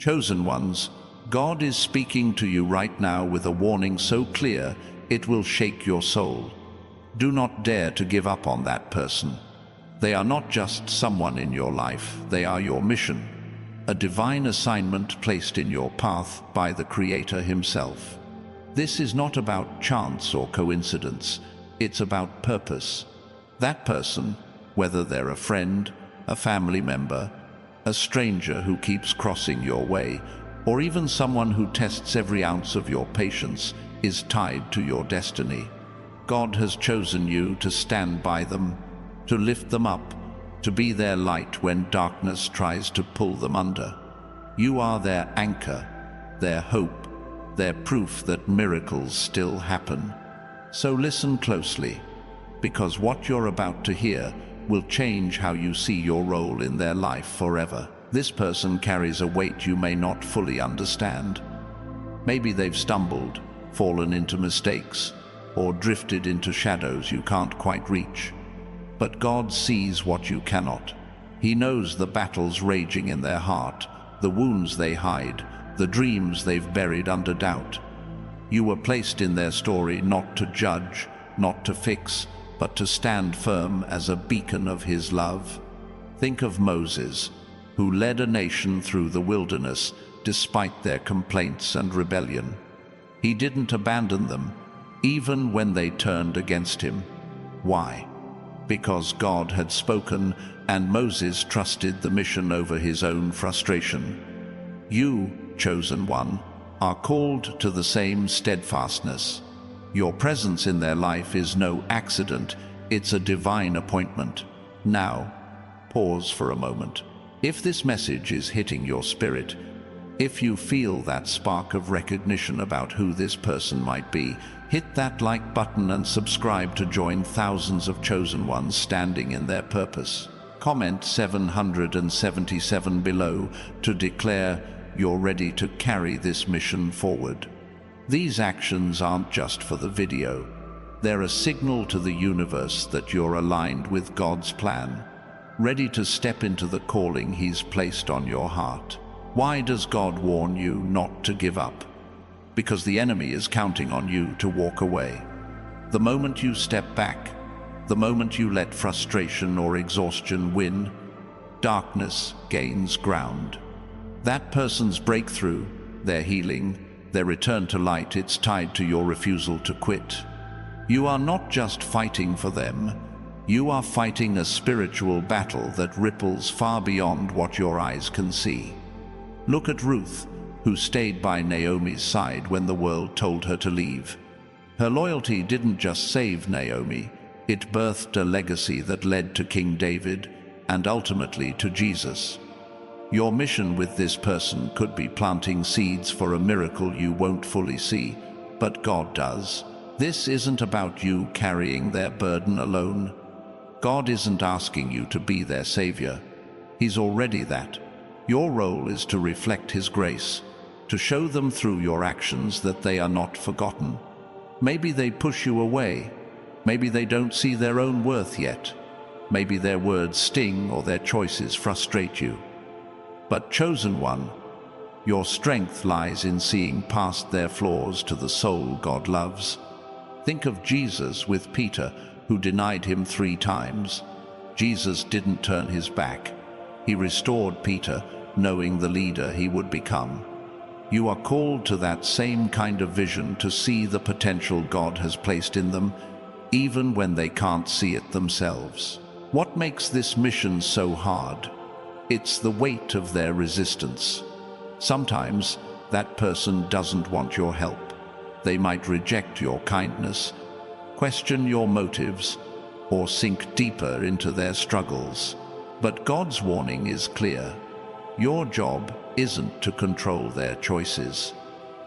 Chosen ones, God is speaking to you right now with a warning so clear it will shake your soul. Do not dare to give up on that person. They are not just someone in your life, they are your mission, a divine assignment placed in your path by the Creator Himself. This is not about chance or coincidence, it's about purpose. That person, whether they're a friend, a family member, a stranger who keeps crossing your way, or even someone who tests every ounce of your patience, is tied to your destiny. God has chosen you to stand by them, to lift them up, to be their light when darkness tries to pull them under. You are their anchor, their hope, their proof that miracles still happen. So listen closely, because what you're about to hear will change how you see your role in their life forever. This person carries a weight you may not fully understand. Maybe they've stumbled, fallen into mistakes, or drifted into shadows you can't quite reach. But God sees what you cannot. He knows the battles raging in their heart, the wounds they hide, the dreams they've buried under doubt. You were placed in their story not to judge, not to fix, but to stand firm as a beacon of His love. Think of Moses, who led a nation through the wilderness despite their complaints and rebellion. He didn't abandon them, even when they turned against him. Why? Because God had spoken, and Moses trusted the mission over his own frustration. You, chosen one, are called to the same steadfastness. Your presence in their life is no accident, it's a divine appointment. Now, pause for a moment. If this message is hitting your spirit, if you feel that spark of recognition about who this person might be, hit that like button and subscribe to join thousands of chosen ones standing in their purpose. Comment 777 below to declare you're ready to carry this mission forward. These actions aren't just for the video. They're a signal to the universe that you're aligned with God's plan, ready to step into the calling He's placed on your heart. Why does God warn you not to give up? Because the enemy is counting on you to walk away. The moment you step back, the moment you let frustration or exhaustion win, darkness gains ground. That person's breakthrough, their healing, their return to light, it's tied to your refusal to quit. You are not just fighting for them, you are fighting a spiritual battle that ripples far beyond what your eyes can see. Look at Ruth, who stayed by Naomi's side when the world told her to leave. Her loyalty didn't just save Naomi, it birthed a legacy that led to King David and ultimately to Jesus. Your mission with this person could be planting seeds for a miracle you won't fully see, but God does. This isn't about you carrying their burden alone. God isn't asking you to be their savior. He's already that. Your role is to reflect His grace, to show them through your actions that they are not forgotten. Maybe they push you away. Maybe they don't see their own worth yet. Maybe their words sting or their choices frustrate you. But chosen one, your strength lies in seeing past their flaws to the soul God loves. Think of Jesus with Peter, who denied Him 3 times. Jesus didn't turn His back. He restored Peter, knowing the leader he would become. You are called to that same kind of vision, to see the potential God has placed in them, even when they can't see it themselves. What makes this mission so hard? It's the weight of their resistance. Sometimes that person doesn't want your help. They might reject your kindness, question your motives, or sink deeper into their struggles. But God's warning is clear. Your job isn't to control their choices.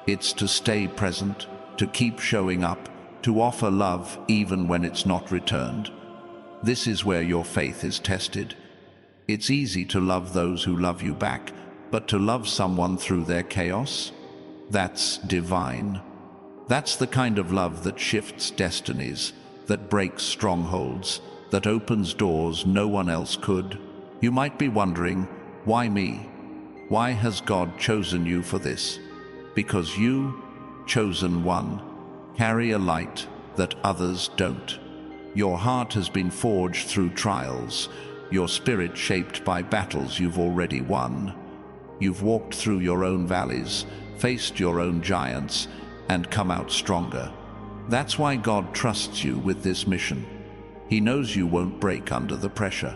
It's to stay present, to keep showing up, to offer love even when it's not returned. This is where your faith is tested. It's easy to love those who love you back, but to love someone through their chaos? That's divine. That's the kind of love that shifts destinies, that breaks strongholds, that opens doors no one else could. You might be wondering, why me? Why has God chosen you for this? Because you, chosen one, carry a light that others don't. Your heart has been forged through trials, your spirit shaped by battles you've already won. You've walked through your own valleys, faced your own giants, and come out stronger. That's why God trusts you with this mission. He knows you won't break under the pressure.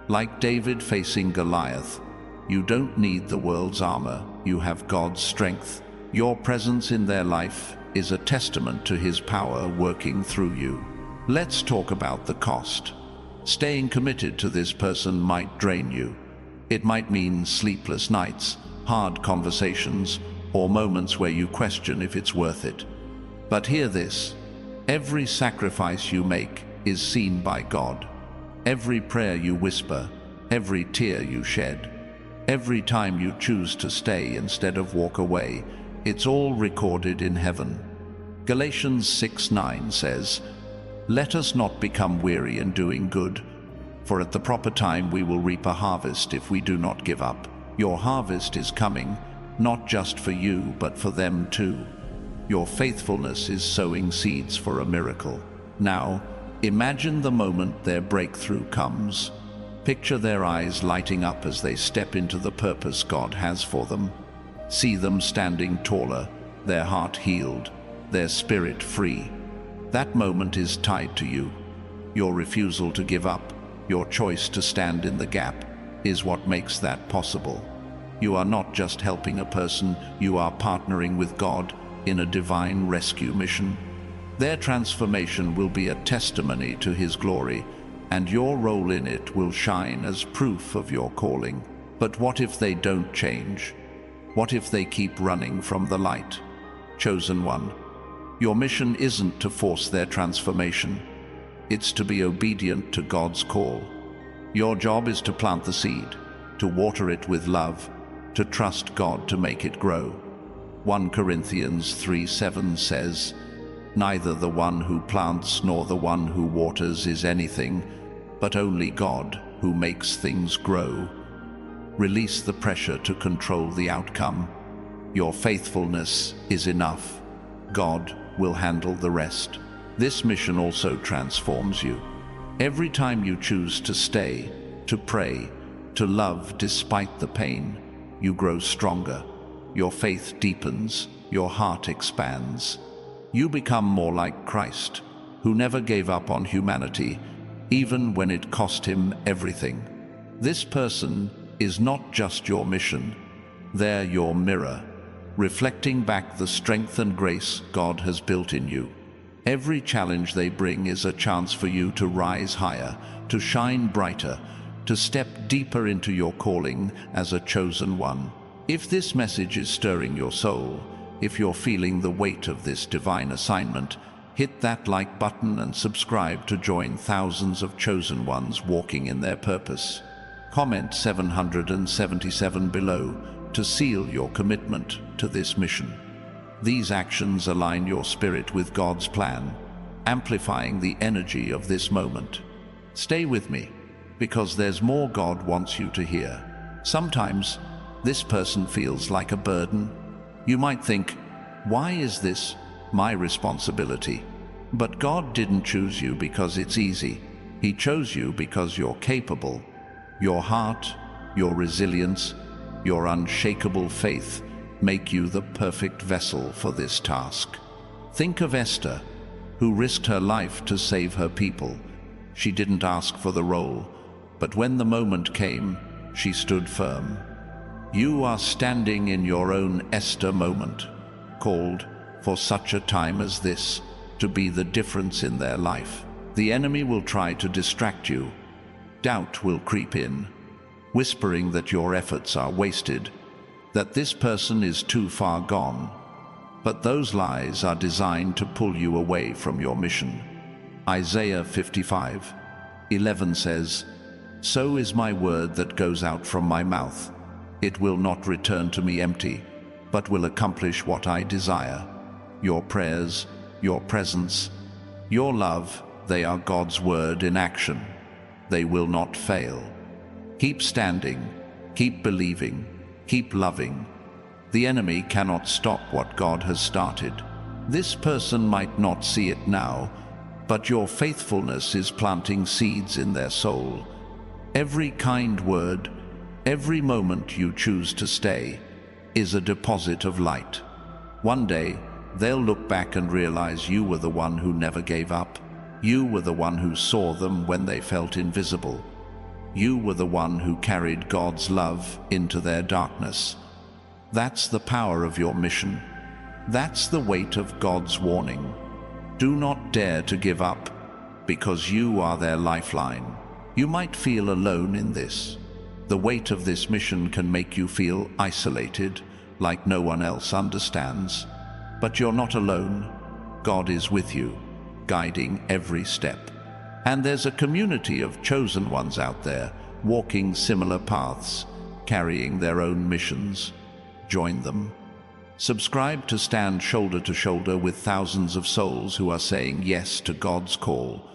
Like David facing Goliath, you don't need the world's armor, you have God's strength. Your presence in their life is a testament to His power working through you. Let's talk about the cost. Staying committed to this person might drain you. It might mean sleepless nights, hard conversations, or moments where you question if it's worth it. But hear this: every sacrifice you make is seen by God. Every prayer you whisper, every tear you shed, every time you choose to stay instead of walk away, it's all recorded in heaven. Galatians 6:9 says, "Let us not become weary in doing good, for at the proper time we will reap a harvest if we do not give up." Your harvest is coming, not just for you, but for them too. Your faithfulness is sowing seeds for a miracle. Now, imagine the moment their breakthrough comes. Picture their eyes lighting up as they step into the purpose God has for them. See them standing taller, their heart healed, their spirit free. That moment is tied to you. Your refusal to give up, your choice to stand in the gap, is what makes that possible. You are not just helping a person, you are partnering with God in a divine rescue mission. Their transformation will be a testimony to His glory, and your role in it will shine as proof of your calling. But what if they don't change? What if they keep running from the light? Chosen one, your mission isn't to force their transformation. It's to be obedient to God's call. Your job is to plant the seed, to water it with love, to trust God to make it grow. 1 Corinthians 3:7 says, "Neither the one who plants nor the one who waters is anything, but only God who makes things grow." Release the pressure to control the outcome. Your faithfulness is enough. God will handle the rest. This mission also transforms you. Every time you choose to stay, to pray, to love despite the pain, you grow stronger. Your faith deepens, your heart expands. You become more like Christ, who never gave up on humanity, even when it cost Him everything. This person is not just your mission, they're your mirror, reflecting back the strength and grace God has built in you. Every challenge they bring is a chance for you to rise higher, to shine brighter, to step deeper into your calling as a chosen one. If this message is stirring your soul, if you're feeling the weight of this divine assignment, hit that like button and subscribe to join thousands of chosen ones walking in their purpose. Comment 777 below to seal your commitment to this mission. These actions align your spirit with God's plan, amplifying the energy of this moment. Stay with me, because there's more God wants you to hear. Sometimes, this person feels like a burden. You might think, why is this my responsibility? But God didn't choose you because it's easy. He chose you because you're capable. Your heart, your resilience, your unshakable faith make you the perfect vessel for this task. Think of Esther, who risked her life to save her people. She didn't ask for the role, but when the moment came, she stood firm. You are standing in your own Esther moment, called for such a time as this to be the difference in their life. The enemy will try to distract you. Doubt will creep in, whispering that your efforts are wasted, that this person is too far gone. But those lies are designed to pull you away from your mission. Isaiah 55:11 says, "So is my word that goes out from my mouth. It will not return to me empty, but will accomplish what I desire." Your prayers, your presence, your love, they are God's word in action. They will not fail. Keep standing, keep believing, Keep loving. The enemy cannot stop what God has started. This person might not see it now, but your faithfulness is planting seeds in their soul. Every kind word, every moment you choose to stay, is a deposit of light. One day, they'll look back and realize you were the one who never gave up. You were the one who saw them when they felt invisible. You were the one who carried God's love into their darkness. That's the power of your mission. That's the weight of God's warning. Do not dare to give up, because you are their lifeline. You might feel alone in this. The weight of this mission can make you feel isolated, like no one else understands. But you're not alone. God is with you, guiding every step. And there's a community of chosen ones out there, walking similar paths, carrying their own missions. Join them. Subscribe to stand shoulder to shoulder with thousands of souls who are saying yes to God's call.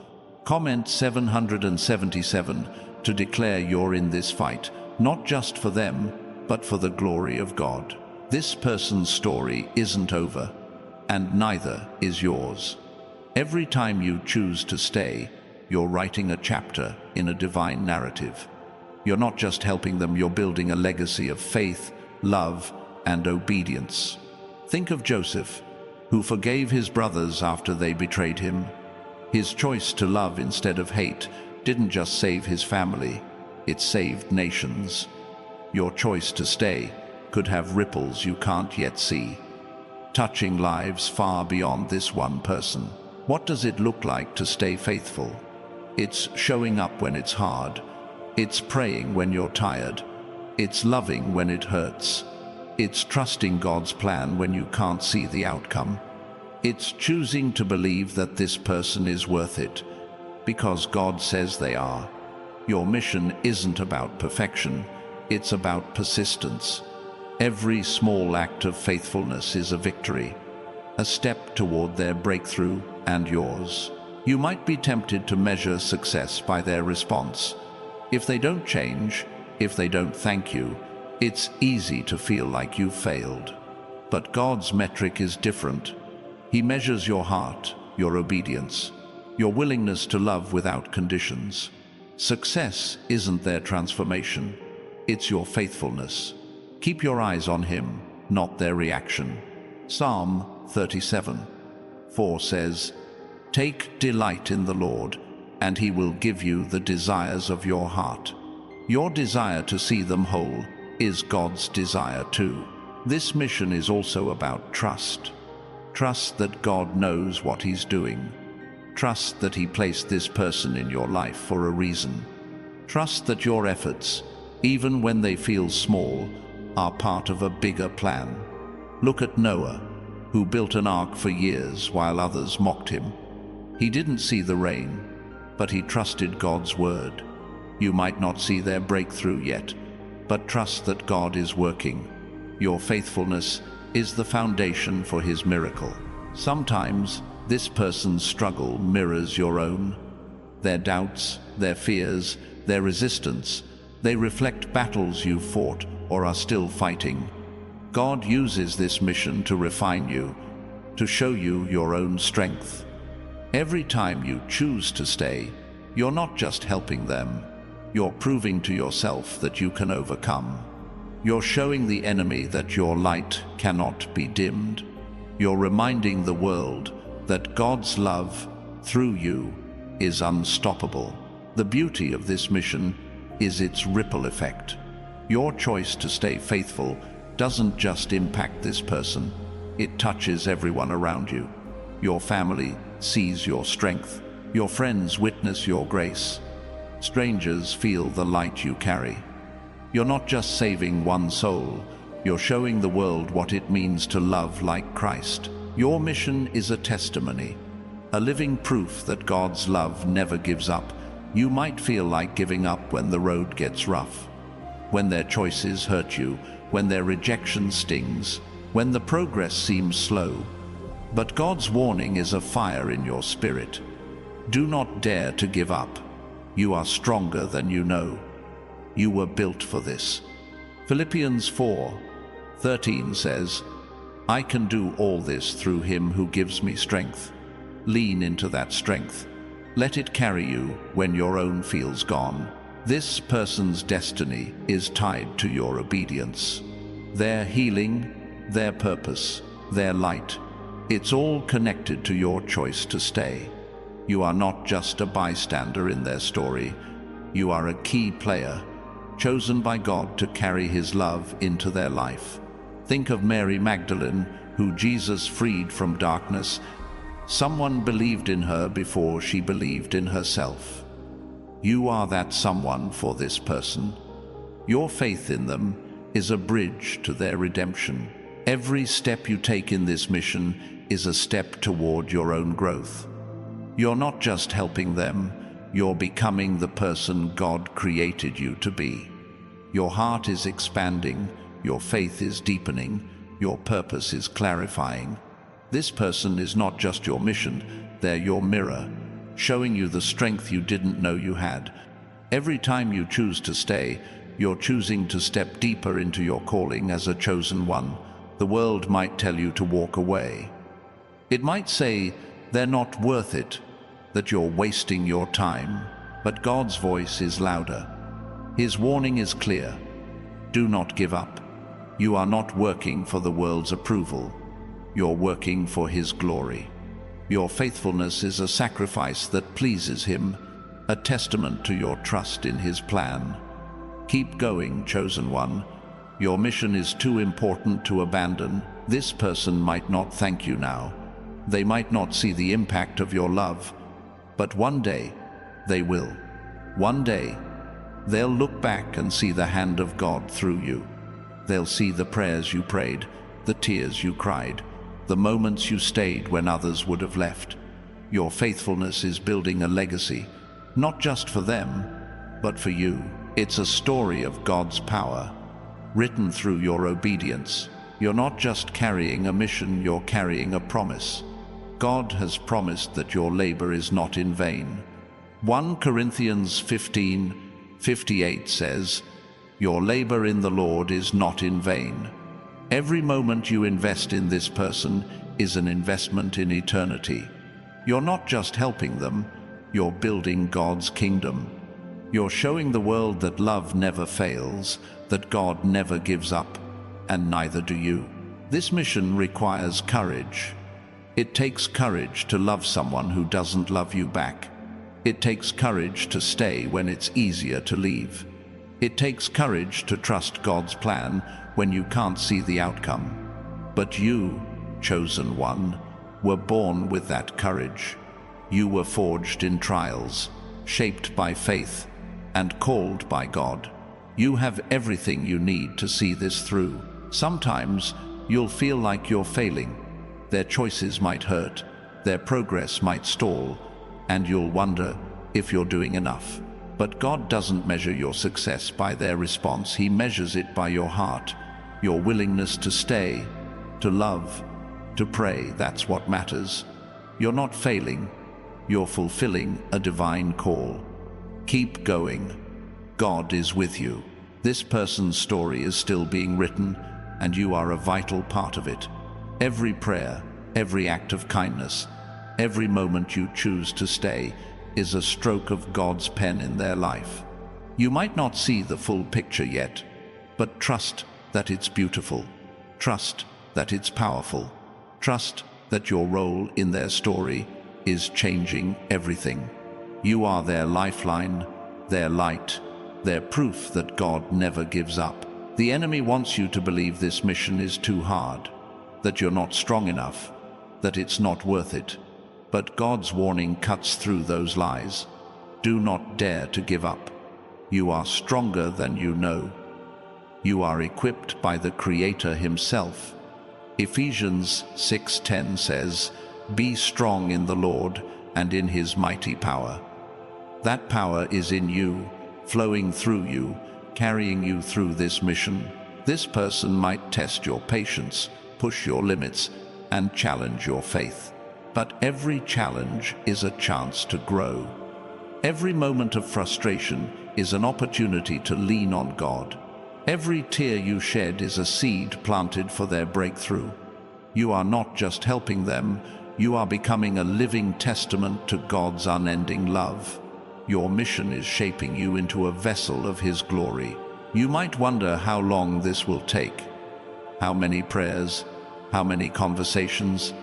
Comment 777 to declare you're in this fight, not just for them, but for the glory of God. This person's story isn't over, and neither is yours. Every time you choose to stay, you're writing a chapter in a divine narrative. You're not just helping them, you're building a legacy of faith, love, and obedience. Think of Joseph, who forgave his brothers after they betrayed him. His choice to love instead of hate didn't just save his family, it saved nations. Your choice to stay could have ripples you can't yet see, touching lives far beyond this one person. What does it look like to stay faithful? It's showing up when it's hard. It's praying when you're tired. It's loving when it hurts. It's trusting God's plan when you can't see the outcome. It's choosing to believe that this person is worth it, because God says they are. Your mission isn't about perfection, it's about persistence. Every small act of faithfulness is a victory, a step toward their breakthrough and yours. You might be tempted to measure success by their response. If they don't change, if they don't thank you, it's easy to feel like you've failed. But God's metric is different. He measures your heart, your obedience, your willingness to love without conditions. Success isn't their transformation, it's your faithfulness. Keep your eyes on Him, not their reaction. Psalm 37:4 says, "Take delight in the Lord, and He will give you the desires of your heart." Your desire to see them whole is God's desire too. This mission is also about trust. Trust that God knows what He's doing. Trust that He placed this person in your life for a reason. Trust that your efforts, even when they feel small, are part of a bigger plan. Look at Noah, who built an ark for years while others mocked him. He didn't see the rain, but he trusted God's word. You might not see their breakthrough yet, but trust that God is working. Your faithfulness is the foundation for His miracle. Sometimes this person's struggle mirrors your own. Their doubts, their fears, their resistance, they reflect battles you've fought or are still fighting. God uses this mission to refine you, to show you your own strength. Every time you choose to stay, you're not just helping them, you're proving to yourself that you can overcome. You're showing the enemy that your light cannot be dimmed. You're reminding the world that God's love through you is unstoppable. The beauty of this mission is its ripple effect. Your choice to stay faithful doesn't just impact this person, it touches everyone around you. Your family sees your strength. Your friends witness your grace. Strangers feel the light you carry. You're not just saving one soul, you're showing the world what it means to love like Christ. Your mission is a testimony, a living proof that God's love never gives up. You might feel like giving up when the road gets rough, when their choices hurt you, when their rejection stings, when the progress seems slow. But God's warning is a fire in your spirit. Do not dare to give up. You are stronger than you know. You were built for this. Philippians 4:13 says, I can do all this through him who gives me strength. Lean into that strength. Let it carry you when your own feels gone. This person's destiny is tied to your obedience. Their healing, their purpose, their light. It's all connected to your choice to stay. You are not just a bystander in their story. You are a key player, chosen by God to carry his love into their life. Think of Mary Magdalene, who Jesus freed from darkness. Someone believed in her before she believed in herself. You are that someone for this person. Your faith in them is a bridge to their redemption. Every step you take in this mission is a step toward your own growth. You're not just helping them, you're becoming the person God created you to be. Your heart is expanding, your faith is deepening, your purpose is clarifying. This person is not just your mission, they're your mirror, showing you the strength you didn't know you had. Every time you choose to stay, you're choosing to step deeper into your calling as a chosen one. The world might tell you to walk away. It might say they're not worth it, that you're wasting your time, but God's voice is louder. His warning is clear. Do not give up. You are not working for the world's approval. You're working for his glory. Your faithfulness is a sacrifice that pleases him, a testament to your trust in his plan. Keep going, chosen one. Your mission is too important to abandon. This person might not thank you now. They might not see the impact of your love, but one day they will. One day they'll look back and see the hand of God through you. They'll see the prayers you prayed, the tears you cried, the moments you stayed when others would have left. Your faithfulness is building a legacy, not just for them, but for you. It's a story of God's power, written through your obedience. You're not just carrying a mission, you're carrying a promise. God has promised that your labor is not in vain. 1 Corinthians 15:58 says, your labor in the Lord is not in vain. Every moment you invest in this person is an investment in eternity. You're not just helping them, you're building God's kingdom. You're showing the world that love never fails, that God never gives up, and neither do you. This mission requires courage. It takes courage to love someone who doesn't love you back. It takes courage to stay when it's easier to leave. It takes courage to trust God's plan when you can't see the outcome. But you, chosen one, were born with that courage. You were forged in trials, shaped by faith, and called by God. You have everything you need to see this through. Sometimes you'll feel like you're failing. Their choices might hurt, their progress might stall, and you'll wonder if you're doing enough. But God doesn't measure your success by their response. He measures it by your heart, your willingness to stay, to love, to pray. That's what matters. You're not failing, you're fulfilling a divine call. Keep going. God is with you. This person's story is still being written, and you are a vital part of it. Every prayer, every act of kindness, every moment you choose to stay is a stroke of God's pen in their life. You might not see the full picture yet, but trust that it's beautiful. Trust that it's powerful. Trust that your role in their story is changing everything. You are their lifeline, their light, their proof that God never gives up. The enemy wants you to believe this mission is too hard, that you're not strong enough, that it's not worth it. But God's warning cuts through those lies. Do not dare to give up. You are stronger than you know. You are equipped by the Creator himself. Ephesians 6:10 says, be strong in the Lord and in his mighty power. That power is in you, flowing through you, carrying you through this mission. This person might test your patience, push your limits, and challenge your faith. But every challenge is a chance to grow. Every moment of frustration is an opportunity to lean on God. Every tear you shed is a seed planted for their breakthrough. You are not just helping them, you are becoming a living testament to God's unending love. Your mission is shaping you into a vessel of His glory. You might wonder how long this will take. How many prayers, how many conversations,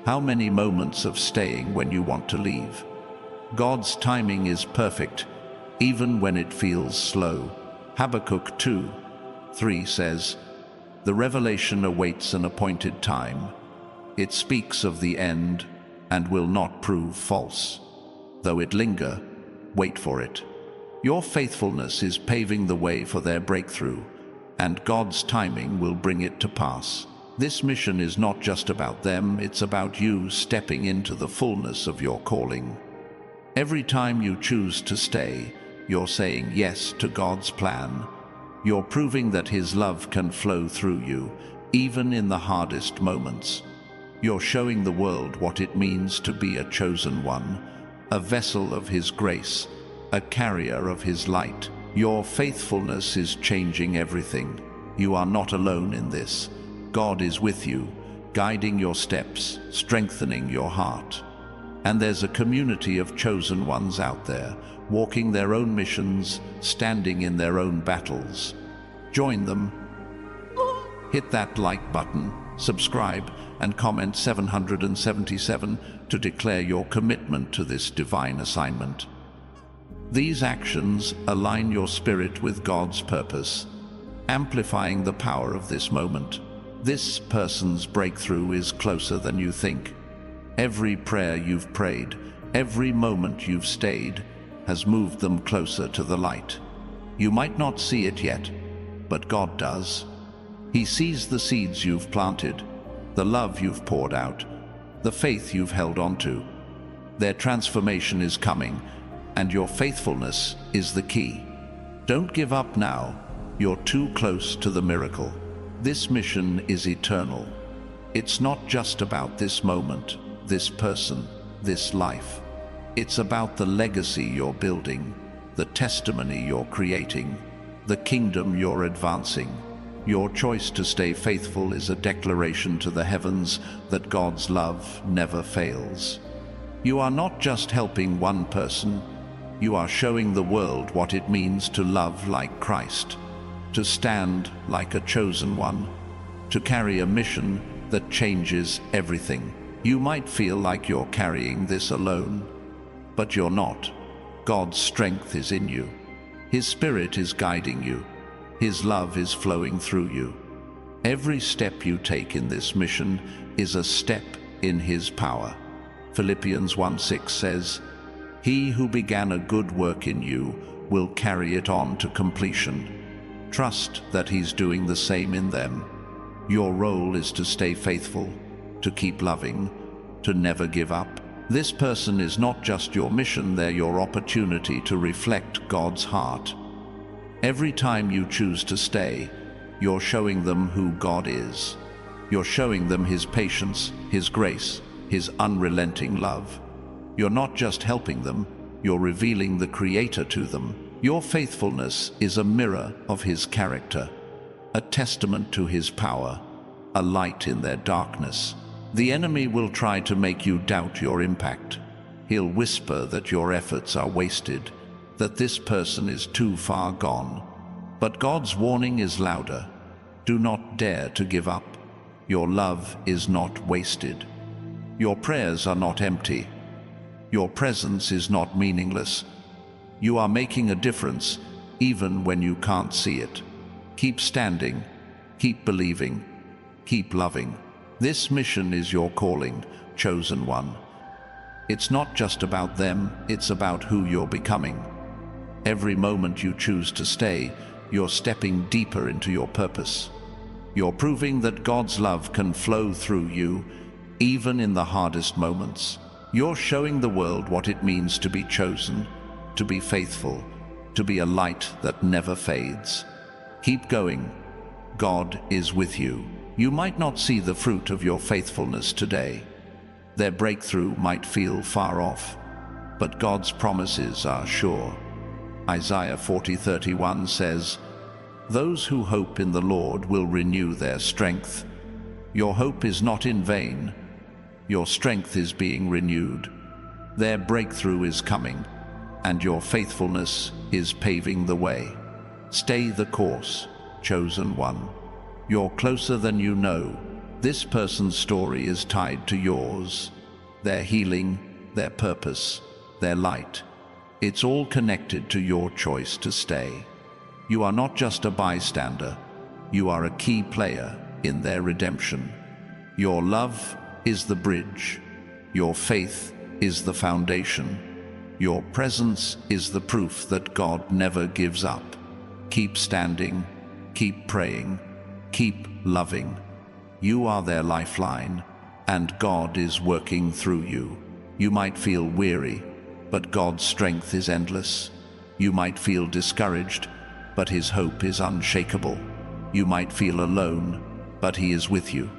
how many moments of staying when you want to leave. God's timing is perfect, even when it feels slow. Habakkuk 2:3 says, "The revelation awaits an appointed time. It speaks of the end and will not prove false. Though it linger, wait for it." Your faithfulness is paving the way for their breakthrough, and God's timing will bring it to pass. This mission is not just about them, it's about you stepping into the fullness of your calling. Every time you choose to stay, you're saying yes to God's plan. You're proving that His love can flow through you, even in the hardest moments. You're showing the world what it means to be a chosen one, a vessel of His grace, a carrier of His light. Your faithfulness is changing everything. You are not alone in this. God is with you, guiding your steps, strengthening your heart. And there's a community of chosen ones out there, walking their own missions, standing in their own battles. Join them. Hit that like button, subscribe, and comment 777 to declare your commitment to this divine assignment. These actions align your spirit with God's purpose, amplifying the power of this moment. This person's breakthrough is closer than you think. Every prayer you've prayed, every moment you've stayed, has moved them closer to the light. You might not see it yet, but God does. He sees the seeds you've planted, the love you've poured out, the faith you've held on to. Their transformation is coming, and your faithfulness is the key. Don't give up now. You're too close to the miracle. This mission is eternal. It's not just about this moment, this person, this life. It's about the legacy you're building, the testimony you're creating, the kingdom you're advancing. Your choice to stay faithful is a declaration to the heavens that God's love never fails. You are not just helping one person, you are showing the world what it means to love like Christ, to stand like a chosen one, to carry a mission that changes everything. You might feel like you're carrying this alone, but you're not. God's strength is in you. His Spirit is guiding you. His love is flowing through you. Every step you take in this mission is a step in His power. Philippians 1:6 says, "He who began a good work in you will carry it on to completion." Trust that He's doing the same in them. Your role is to stay faithful, to keep loving, to never give up. This person is not just your mission, they're your opportunity to reflect God's heart. Every time you choose to stay, you're showing them who God is. You're showing them His patience, His grace, His unrelenting love. You're not just helping them, you're revealing the Creator to them. Your faithfulness is a mirror of His character, a testament to His power, a light in their darkness. The enemy will try to make you doubt your impact. He'll whisper that your efforts are wasted, that this person is too far gone. But God's warning is louder. Do not dare to give up. Your love is not wasted. Your prayers are not empty. Your presence is not meaningless. You are making a difference, even when you can't see it. Keep standing, keep believing, keep loving. This mission is your calling, chosen one. It's not just about them, it's about who you're becoming. Every moment you choose to stay, you're stepping deeper into your purpose. You're proving that God's love can flow through you, even in the hardest moments. You're showing the world what it means to be chosen, to be faithful, to be a light that never fades. Keep going. God is with you. You might not see the fruit of your faithfulness today. Their breakthrough might feel far off, but God's promises are sure. Isaiah 40:31 says, Those who hope in the Lord will renew their strength. Your hope is not in vain. Your strength is being renewed. Their breakthrough is coming, and your faithfulness is paving the way. Stay the course, chosen one. You're closer than you know. This person's story is tied to yours. Their healing, their purpose, their light. It's all connected to your choice to stay. You are not just a bystander. You are a key player in their redemption. Your love is the bridge. Your faith is the foundation. Your presence is the proof that God never gives up. Keep standing, keep praying, keep loving. You are their lifeline, and God is working through you. You might feel weary, but God's strength is endless. You might feel discouraged, but His hope is unshakable. You might feel alone, but He is with you.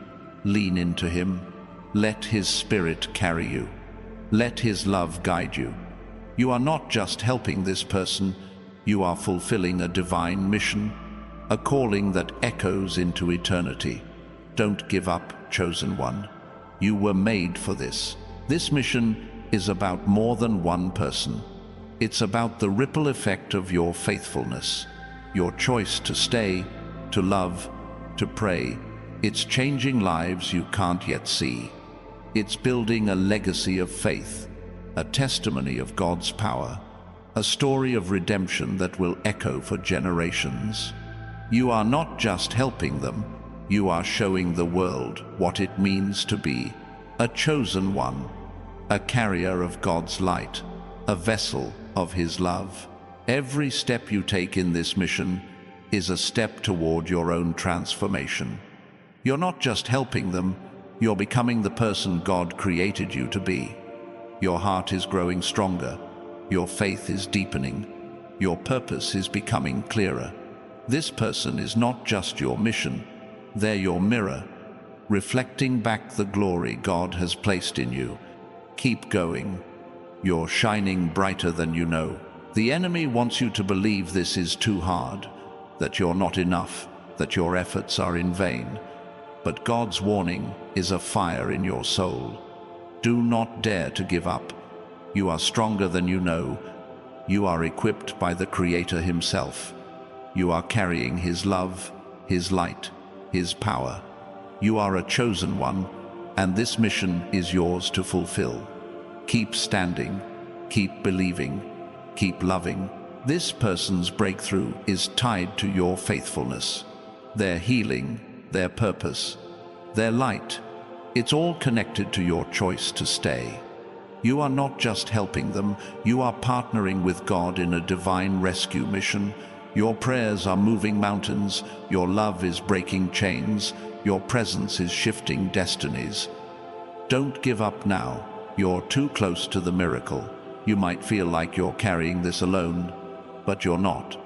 Lean into Him. Let His Spirit carry you. Let His love guide you. You are not just helping this person, you are fulfilling a divine mission, a calling that echoes into eternity. Don't give up, chosen one. You were made for this. This mission is about more than one person. It's about the ripple effect of your faithfulness, your choice to stay, to love, to pray. It's changing lives you can't yet see. It's building a legacy of faith, a testimony of God's power, a story of redemption that will echo for generations. You are not just helping them, you are showing the world what it means to be a chosen one, a carrier of God's light, a vessel of His love. Every step you take in this mission is a step toward your own transformation. You're not just helping them, you're becoming the person God created you to be. Your heart is growing stronger, your faith is deepening, your purpose is becoming clearer. This person is not just your mission, they're your mirror, reflecting back the glory God has placed in you. Keep going. You're shining brighter than you know. The enemy wants you to believe this is too hard, that you're not enough, that your efforts are in vain. But God's warning is a fire in your soul. Do not dare to give up. You are stronger than you know. You are equipped by the Creator Himself. You are carrying His love, His light, His power. You are a chosen one, and this mission is yours to fulfill. Keep standing, keep believing, keep loving. This person's breakthrough is tied to your faithfulness, their healing, their purpose, their light. It's all connected to your choice to stay. You are not just helping them, you are partnering with God in a divine rescue mission. Your prayers are moving mountains, your love is breaking chains, your presence is shifting destinies. Don't give up now. You're too close to the miracle. You might feel like you're carrying this alone, but you're not.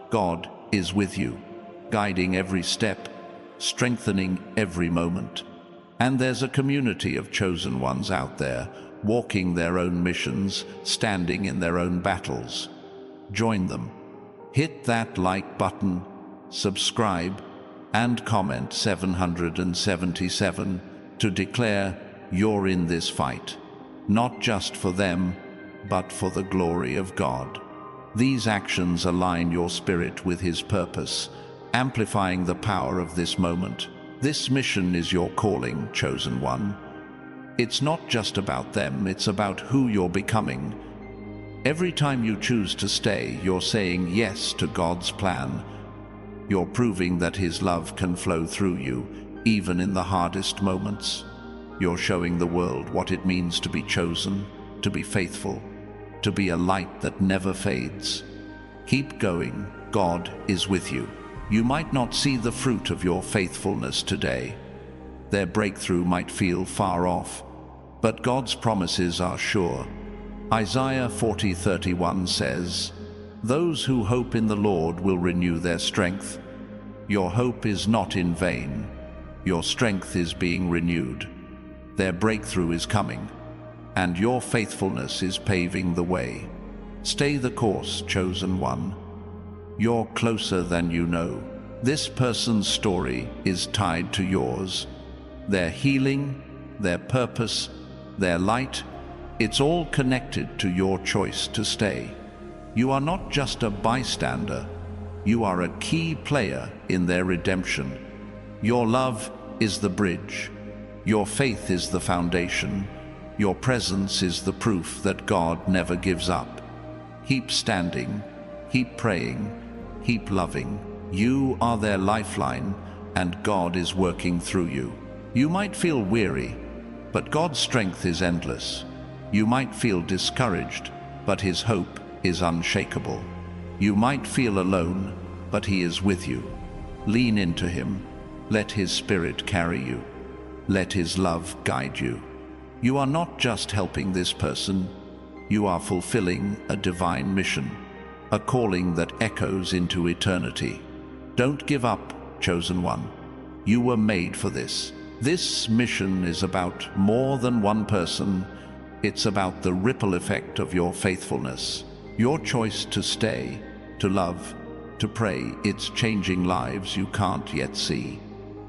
God is with you, guiding every step, strengthening every moment. And there's a community of chosen ones out there, walking their own missions, standing in their own battles. Join them. Hit that like button, subscribe, and comment 777 to declare you're in this fight, not just for them, but for the glory of God. These actions align your spirit with His purpose, amplifying the power of this moment. This mission is your calling, chosen one. It's not just about them, it's about who you're becoming. Every time you choose to stay, you're saying yes to God's plan. You're proving that His love can flow through you, even in the hardest moments. You're showing the world what it means to be chosen, to be faithful, to be a light that never fades. Keep going. God is with you. You might not see the fruit of your faithfulness today. Their breakthrough might feel far off, but God's promises are sure. Isaiah 40:31 says, "Those who hope in the Lord will renew their strength." Your hope is not in vain. Your strength is being renewed. Their breakthrough is coming, and your faithfulness is paving the way. Stay the course, chosen one. You're closer than you know. This person's story is tied to yours. Their healing, their purpose, their light, it's all connected to your choice to stay. You are not just a bystander, you are a key player in their redemption. Your love is the bridge. Your faith is the foundation. Your presence is the proof that God never gives up. Keep standing, keep praying, keep loving. You are their lifeline, and God is working through you. You might feel weary, but God's strength is endless. You might feel discouraged, but His hope is unshakable. You might feel alone, but He is with you. Lean into Him. Let His Spirit carry you. Let His love guide you. You are not just helping this person, you are fulfilling a divine mission, a calling that echoes into eternity. Don't give up, chosen one. You were made for this. This mission is about more than one person. It's about the ripple effect of your faithfulness. Your choice to stay, to love, to pray. It's changing lives you can't yet see.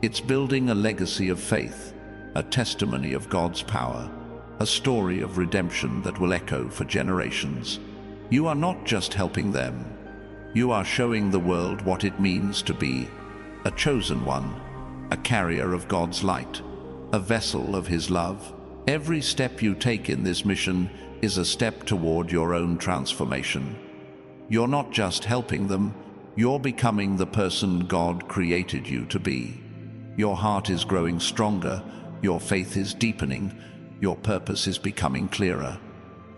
It's building a legacy of faith, a testimony of God's power, a story of redemption that will echo for generations. You are not just helping them. You are showing the world what it means to be a chosen one, a carrier of God's light, a vessel of His love. Every step you take in this mission is a step toward your own transformation. You're not just helping them, you're becoming the person God created you to be. Your heart is growing stronger, your faith is deepening, your purpose is becoming clearer.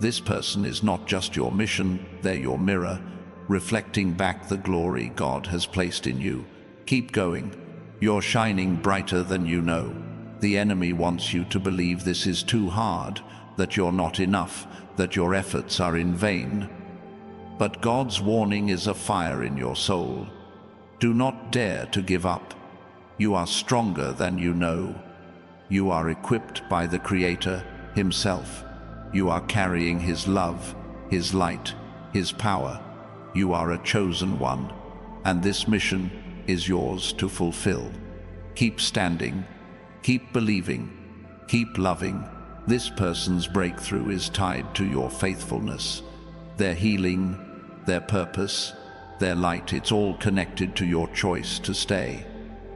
This person is not just your mission, they're your mirror, reflecting back the glory God has placed in you. Keep going. You're shining brighter than you know. The enemy wants you to believe this is too hard, that you're not enough, that your efforts are in vain. But God's warning is a fire in your soul. Do not dare to give up. You are stronger than you know. You are equipped by the Creator Himself. You are carrying His love, His light, His power. You are a chosen one, and this mission is yours to fulfill. Keep standing, keep believing, keep loving. This person's breakthrough is tied to your faithfulness. Their healing, their purpose, their light, it's all connected to your choice to stay.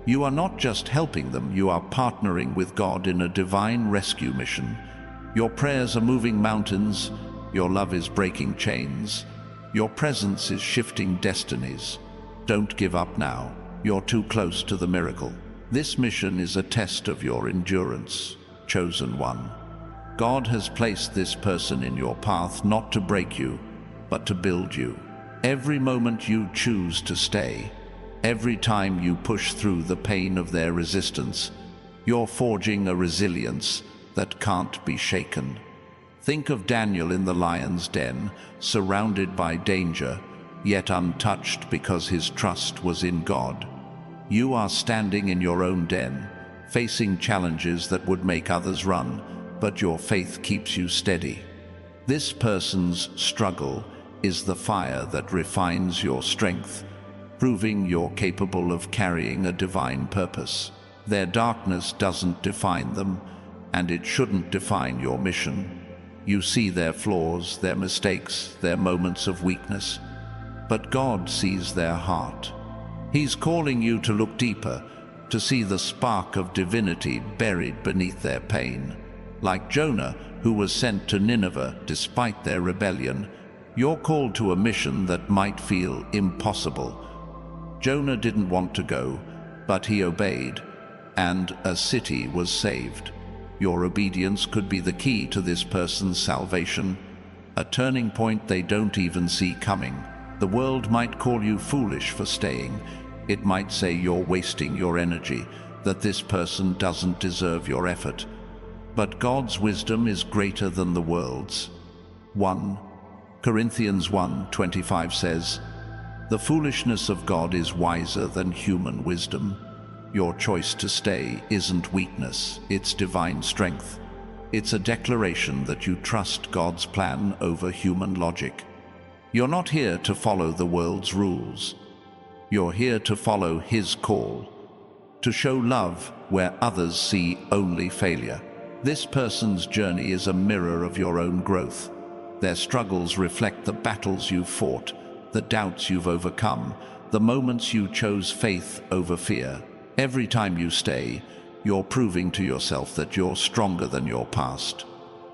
You are not just helping them, you are partnering with God in a divine rescue mission. Your prayers are moving mountains, your love is breaking chains, your presence is shifting destinies. Don't give up now. You're too close to the miracle. This mission is a test of your endurance, chosen one. God has placed this person in your path not to break you, but to build you. Every moment you choose to stay, every time you push through the pain of their resistance, you're forging a resilience that can't be shaken. Think of Daniel in the lion's den, surrounded by danger, yet untouched because his trust was in God. You are standing in your own den, facing challenges that would make others run, but your faith keeps you steady. This person's struggle is the fire that refines your strength, proving you're capable of carrying a divine purpose. Their darkness doesn't define them, and it shouldn't define your mission. You see their flaws, their mistakes, their moments of weakness, but God sees their heart. He's calling you to look deeper, to see the spark of divinity buried beneath their pain. Like Jonah, who was sent to Nineveh despite their rebellion, you're called to a mission that might feel impossible. Jonah didn't want to go, but he obeyed, and a city was saved. Your obedience could be the key to this person's salvation, a turning point they don't even see coming. The world might call you foolish for staying. It might say you're wasting your energy, that this person doesn't deserve your effort. But God's wisdom is greater than the world's. 1 Corinthians 1:25 says, "The foolishness of God is wiser than human wisdom." Your choice to stay isn't weakness, it's divine strength. It's a declaration that you trust God's plan over human logic. You're not here to follow the world's rules. You're here to follow His call, to show love where others see only failure. This person's journey is a mirror of your own growth. Their struggles reflect the battles you've fought, the doubts you've overcome, the moments you chose faith over fear. Every time you stay, you're proving to yourself that you're stronger than your past.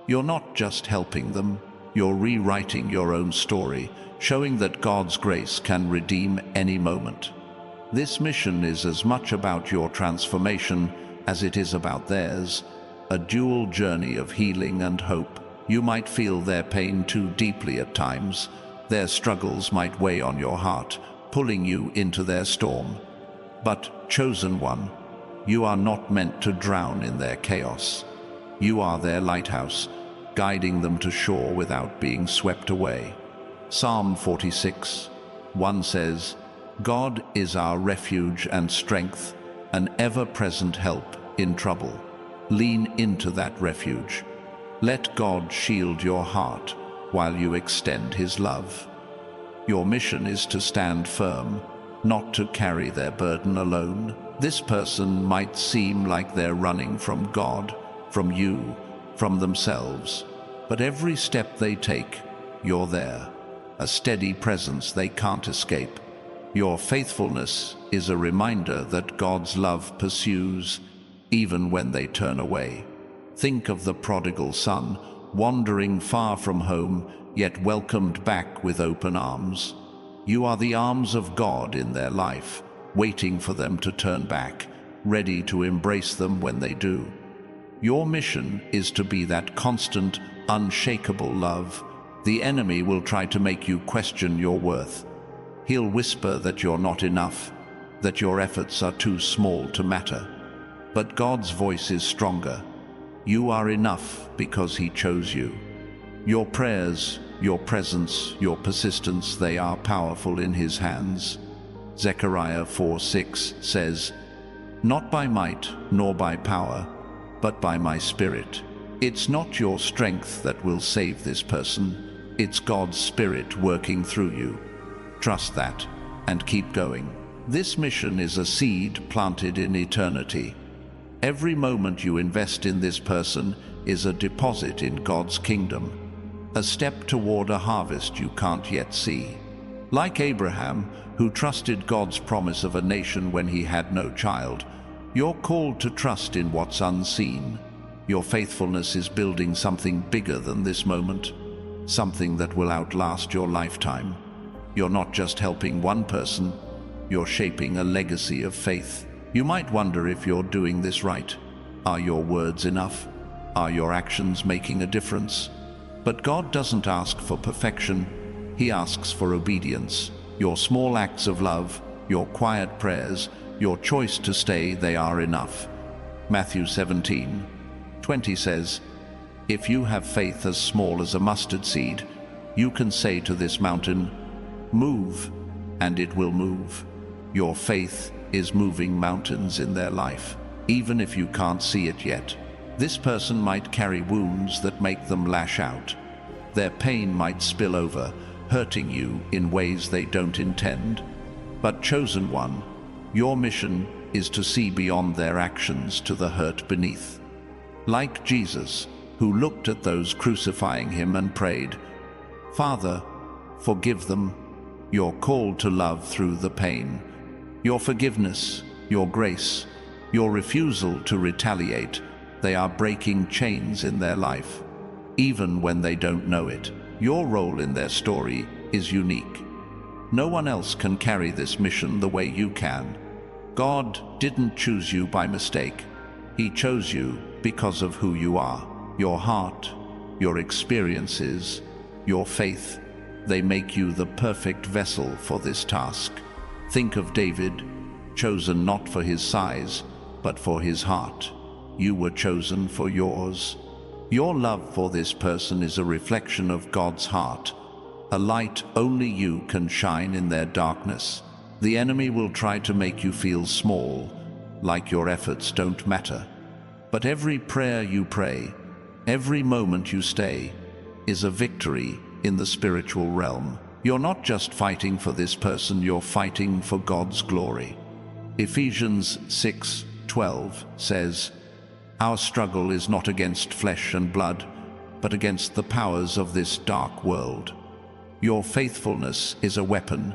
You're not just helping them, you're rewriting your own story, showing that God's grace can redeem any moment. This mission is as much about your transformation as it is about theirs, a dual journey of healing and hope. You might feel their pain too deeply at times. Their struggles might weigh on your heart, pulling you into their storm. But, chosen one, you are not meant to drown in their chaos. You are their lighthouse, guiding them to shore without being swept away. Psalm 46:1 says, "God is our refuge and strength, an ever-present help in trouble." Lean into that refuge. Let God shield your heart while you extend His love. Your mission is to stand firm, not to carry their burden alone. This person might seem like they're running from God, from you, from themselves. But every step they take, you're there, a steady presence they can't escape. Your faithfulness is a reminder that God's love pursues, even when they turn away. Think of the prodigal son, wandering far from home, yet welcomed back with open arms. You are the arms of God in their life, waiting for them to turn back, ready to embrace them when they do. Your mission is to be that constant, unshakable love. The enemy will try to make you question your worth. He'll whisper that you're not enough, that your efforts are too small to matter. But God's voice is stronger. You are enough because He chose you. Your prayers, your presence, your persistence, they are powerful in His hands. Zechariah 4:6 says, "Not by might nor by power, but by my Spirit." It's not your strength that will save this person. It's God's Spirit working through you. Trust that and keep going. This mission is a seed planted in eternity. Every moment you invest in this person is a deposit in God's kingdom, a step toward a harvest you can't yet see. Like Abraham, who trusted God's promise of a nation when he had no child, you're called to trust in what's unseen. Your faithfulness is building something bigger than this moment, something that will outlast your lifetime. You're not just helping one person, you're shaping a legacy of faith. You might wonder if you're doing this right. Are your words enough? Are your actions making a difference? But God doesn't ask for perfection. He asks for obedience. Your small acts of love, your quiet prayers, your choice to stay, they are enough. Matthew 17:20 says, "If you have faith as small as a mustard seed, you can say to this mountain, 'Move,' and it will move." Your faith is moving mountains in their life, even if you can't see it yet. This person might carry wounds that make them lash out. Their pain might spill over, hurting you in ways they don't intend. But chosen one, your mission is to see beyond their actions to the hurt beneath. Like Jesus, who looked at those crucifying Him and prayed, "Father, forgive them." You're called to love through the pain. Your forgiveness, your grace, your refusal to retaliate, they are breaking chains in their life. Even when they don't know it, your role in their story is unique. No one else can carry this mission the way you can. God didn't choose you by mistake. He chose you because of who you are. Your heart, your experiences, your faith, they make you the perfect vessel for this task. Think of David, chosen not for his size, but for his heart. You were chosen for yours. Your love for this person is a reflection of God's heart, a light only you can shine in their darkness. The enemy will try to make you feel small, like your efforts don't matter. But every prayer you pray, every moment you stay, is a victory in the spiritual realm. You're not just fighting for this person, you're fighting for God's glory. Ephesians 6:12 says, "Our struggle is not against flesh and blood, but against the powers of this dark world." Your faithfulness is a weapon,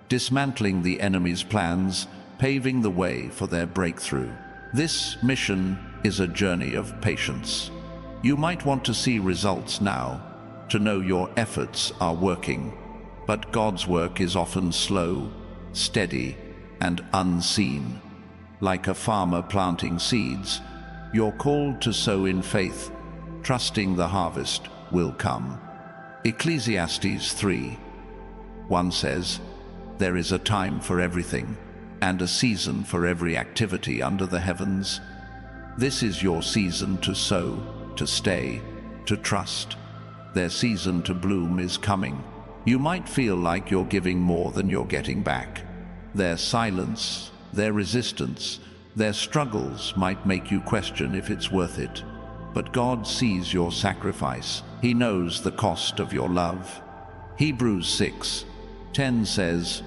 dismantling the enemy's plans, paving the way for their breakthrough. This mission is a journey of patience. You might want to see results now, to know your efforts are working. But God's work is often slow, steady, and unseen. Like a farmer planting seeds, you're called to sow in faith, trusting the harvest will come. Ecclesiastes 3:1 says, "There is a time for everything, and a season for every activity under the heavens." This is your season to sow, to stay, to trust. Their season to bloom is coming. You might feel like you're giving more than you're getting back. Their silence, their resistance, their struggles might make you question if it's worth it. But God sees your sacrifice. He knows the cost of your love. Hebrews 6:10 says,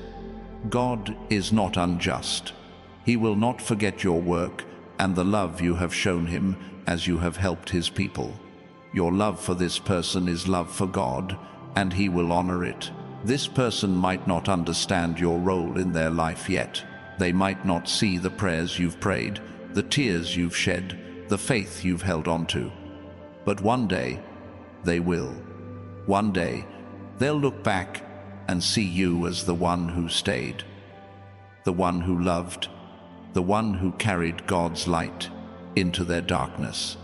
"God is not unjust. He will not forget your work and the love you have shown him as you have helped his people." Your love for this person is love for God, and he will honor it. This person might not understand your role in their life yet. They might not see the prayers you've prayed, the tears you've shed, the faith you've held on to. But one day, they will. One day, they'll look back and see you as the one who stayed, the one who loved, the one who carried God's light into their darkness.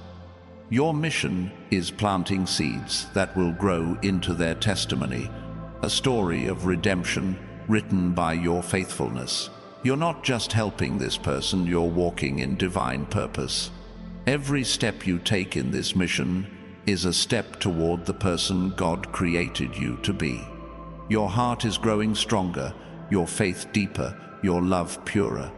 Your mission is planting seeds that will grow into their testimony, a story of redemption written by your faithfulness. You're not just helping this person, you're walking in divine purpose. Every step you take in this mission is a step toward the person God created you to be. Your heart is growing stronger, your faith deeper, your love purer.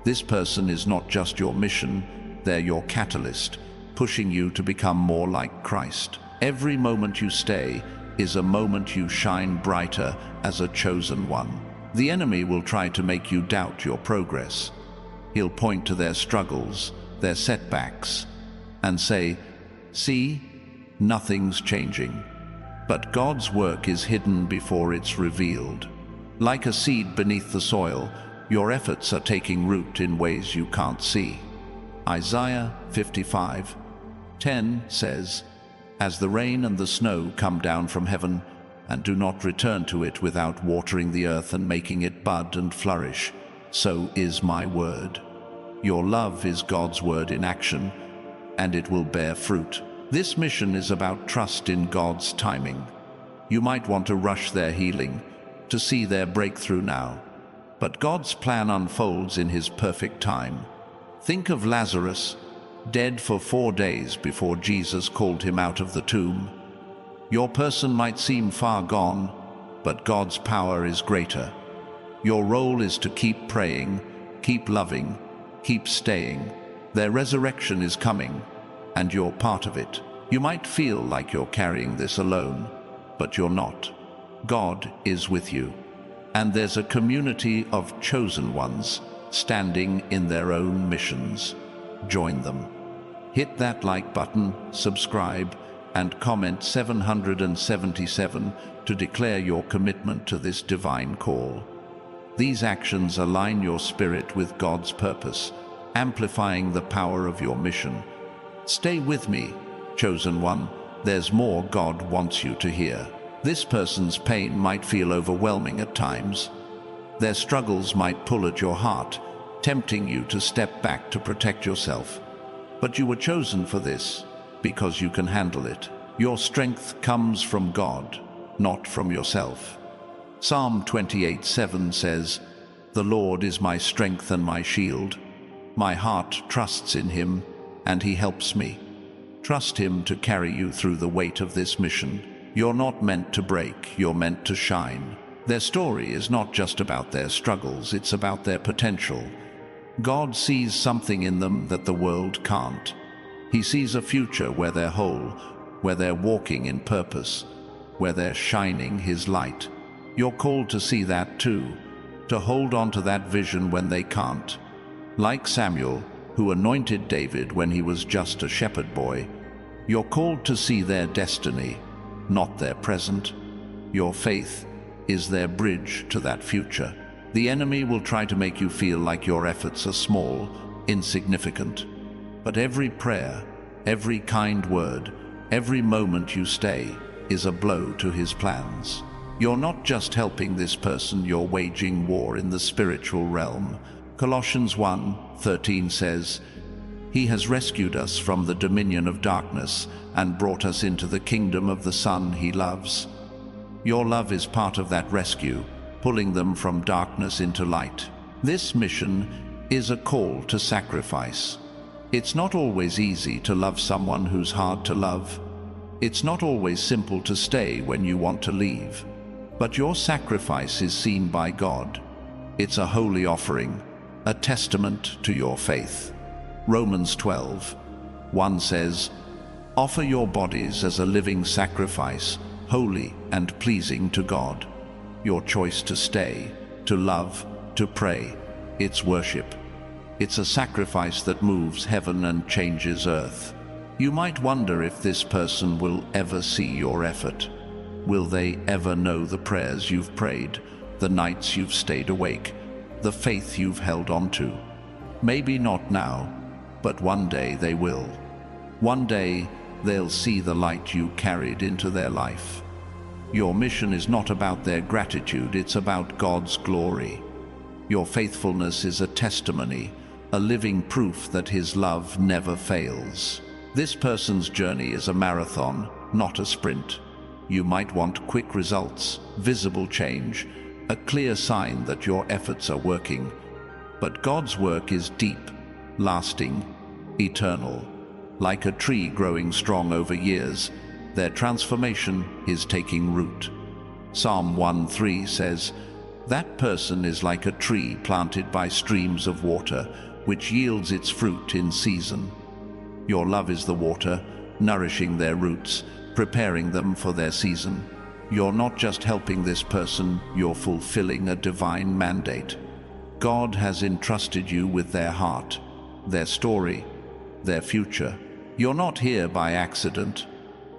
This person is not just your mission, they're your catalyst, pushing you to become more like Christ. Every moment you stay is a moment you shine brighter as a chosen one. The enemy will try to make you doubt your progress. He'll point to their struggles, their setbacks, and say, "See, nothing's changing." But God's work is hidden before it's revealed. Like a seed beneath the soil, your efforts are taking root in ways you can't see. Isaiah 55:10 says, "As the rain and the snow come down from heaven, and do not return to it without watering the earth and making it bud and flourish, so is my word." Your love is God's word in action, and it will bear fruit. This mission is about trust in God's timing. You might want to rush their healing, to see their breakthrough now. But God's plan unfolds in his perfect time. Think of Lazarus, dead for 4 days before Jesus called him out of the tomb. Your person might seem far gone, but God's power is greater. Your role is to keep praying, keep loving, keep staying. Their resurrection is coming, and you're part of it. You might feel like you're carrying this alone, but you're not. God is with you, and there's a community of chosen ones standing in their own missions. Join them. Hit that like button, subscribe, and comment 777 to declare your commitment to this divine call. These actions align your spirit with God's purpose, amplifying the power of your mission. Stay with me, chosen one. There's more God wants you to hear. This person's pain might feel overwhelming at times. Their struggles might pull at your heart, tempting you to step back to protect yourself. But you were chosen for this, because you can handle it. Your strength comes from God, not from yourself. Psalm 28:7 says, "The Lord is my strength and my shield. My heart trusts in him, and he helps me." Trust him to carry you through the weight of this mission. You're not meant to break, you're meant to shine. Their story is not just about their struggles, it's about their potential. God sees something in them that the world can't. He sees a future where they're whole, where they're walking in purpose, where they're shining his light. You're called to see that too, to hold on to that vision when they can't. Like Samuel, who anointed David when he was just a shepherd boy, you're called to see their destiny, not their present. Your faith is their bridge to that future. The enemy will try to make you feel like your efforts are small, insignificant. But every prayer, every kind word, every moment you stay is a blow to his plans. You're not just helping this person, you're waging war in the spiritual realm. Colossians 1:13 says, "He has rescued us from the dominion of darkness and brought us into the kingdom of the Son he loves." Your love is part of that rescue, pulling them from darkness into light. This mission is a call to sacrifice. It's not always easy to love someone who's hard to love. It's not always simple to stay when you want to leave. But your sacrifice is seen by God. It's a holy offering, a testament to your faith. Romans 12:1 says, "Offer your bodies as a living sacrifice, holy and pleasing to God." Your choice to stay, to love, to pray, it's worship. It's a sacrifice that moves heaven and changes earth. You might wonder if this person will ever see your effort. Will they ever know the prayers you've prayed, the nights you've stayed awake, the faith you've held on to? Maybe not now, but one day they will. One day they'll see the light you carried into their life. Your mission is not about their gratitude, it's about God's glory. Your faithfulness is a testimony, a living proof that His love never fails. This person's journey is a marathon, not a sprint. You might want quick results, visible change, a clear sign that your efforts are working. But God's work is deep, lasting, eternal. Like a tree growing strong over years, their transformation is taking root. Psalm 1:3 says, "That person is like a tree planted by streams of water, which yields its fruit in season." Your love is the water, nourishing their roots, preparing them for their season. You're not just helping this person, you're fulfilling a divine mandate. God has entrusted you with their heart, their story, their future. You're not here by accident.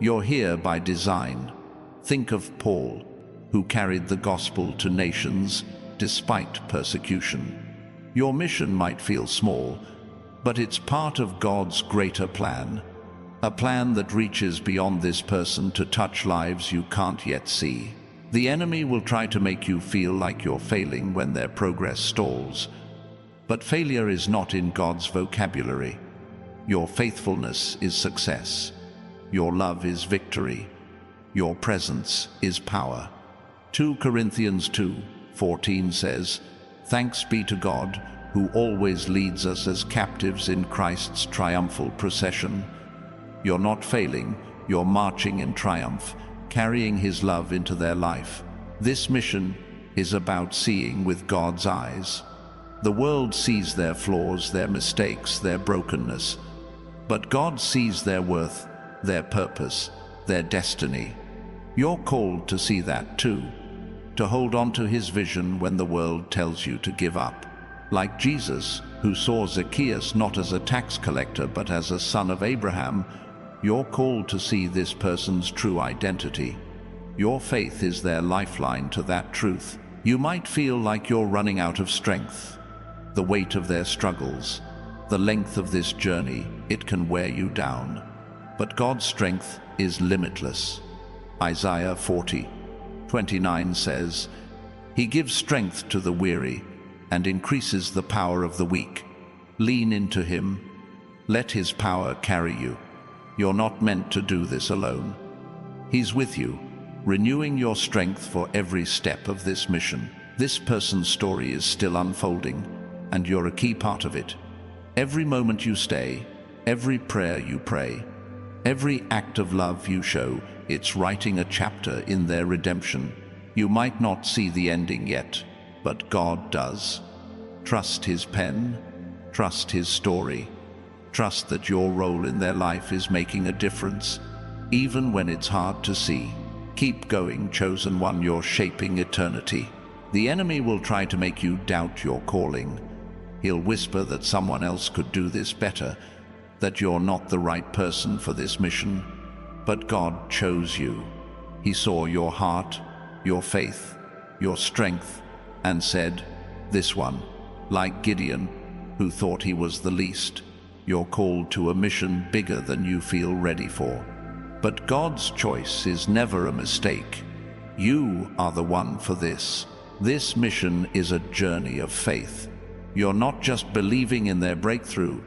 You're here by design. Think of Paul, who carried the gospel to nations despite persecution. Your mission might feel small, but it's part of God's greater plan. A plan that reaches beyond this person to touch lives you can't yet see. The enemy will try to make you feel like you're failing when their progress stalls. But failure is not in God's vocabulary. Your faithfulness is success. Your love is victory. Your presence is power. 2 Corinthians 2:14 says, "Thanks be to God, who always leads us as captives in Christ's triumphal procession." You're not failing, you're marching in triumph, carrying His love into their life. This mission is about seeing with God's eyes. The world sees their flaws, their mistakes, their brokenness. But God sees their worth, their purpose, their destiny. You're called to see that too, to hold on to His vision when the world tells you to give up. Like Jesus, who saw Zacchaeus not as a tax collector but as a son of Abraham, you're called to see this person's true identity. Your faith is their lifeline to that truth. You might feel like you're running out of strength. The weight of their struggles, the length of this journey, it can wear you down. But God's strength is limitless. Isaiah 40:29 says, "He gives strength to the weary and increases the power of the weak." Lean into Him. Let His power carry you. You're not meant to do this alone. He's with you, renewing your strength for every step of this mission. This person's story is still unfolding, and you're a key part of it. Every moment you stay, every prayer you pray, every act of love you show, it's writing a chapter in their redemption. You might not see the ending yet, but God does. Trust His pen, trust His story. Trust that your role in their life is making a difference, even when it's hard to see. Keep going, chosen one, you're shaping eternity. The enemy will try to make you doubt your calling. He'll whisper that someone else could do this better, that you're not the right person for this mission. But God chose you. He saw your heart, your faith, your strength, and said, "This one," like Gideon, who thought he was the least. You're called to a mission bigger than you feel ready for. But God's choice is never a mistake. You are the one for this. This mission is a journey of faith. You're not just believing in their breakthrough,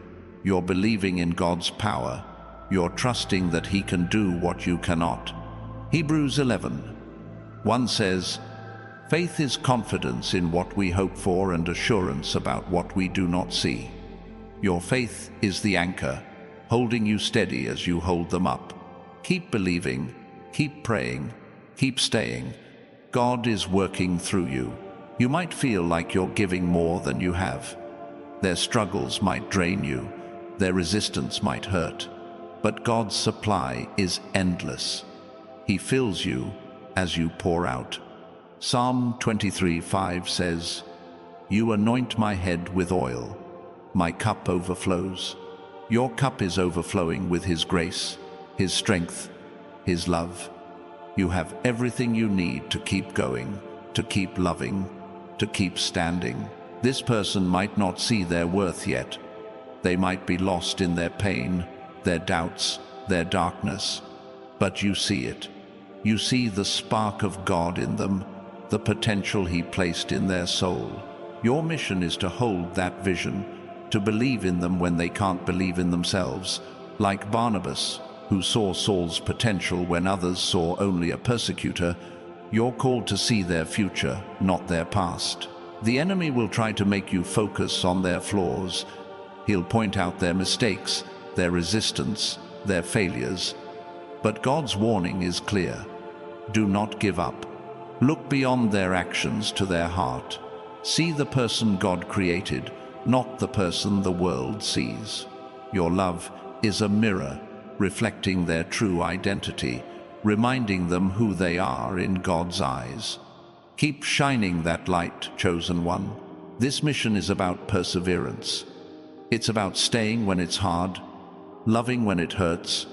you're believing in God's power. You're trusting that He can do what you cannot. Hebrews 11:1 says, "Faith is confidence in what we hope for and assurance about what we do not see." Your faith is the anchor, holding you steady as you hold them up. Keep believing, keep praying, keep staying. God is working through you. You might feel like you're giving more than you have. Their struggles might drain you, their resistance might hurt, but God's supply is endless. He fills you as you pour out. Psalm 23:5 says, "You anoint my head with oil. My cup overflows." Your cup is overflowing with His grace, His strength, His love. You have everything you need to keep going, to keep loving, to keep standing. This person might not see their worth yet. They might be lost in their pain, their doubts, their darkness. But you see it. You see the spark of God in them, the potential He placed in their soul. Your mission is to hold that vision, to believe in them when they can't believe in themselves, like Barnabas, who saw Saul's potential when others saw only a persecutor. You're called to see their future, not their past. The enemy will try to make you focus on their flaws. He'll point out their mistakes, their resistance, their failures. But God's warning is clear. Do not give up. Look beyond their actions to their heart. See the person God created, not the person the world sees. Your love is a mirror, reflecting their true identity, reminding them who they are in God's eyes. Keep shining that light, chosen one. This mission is about perseverance. It's about staying when it's hard, loving when it hurts,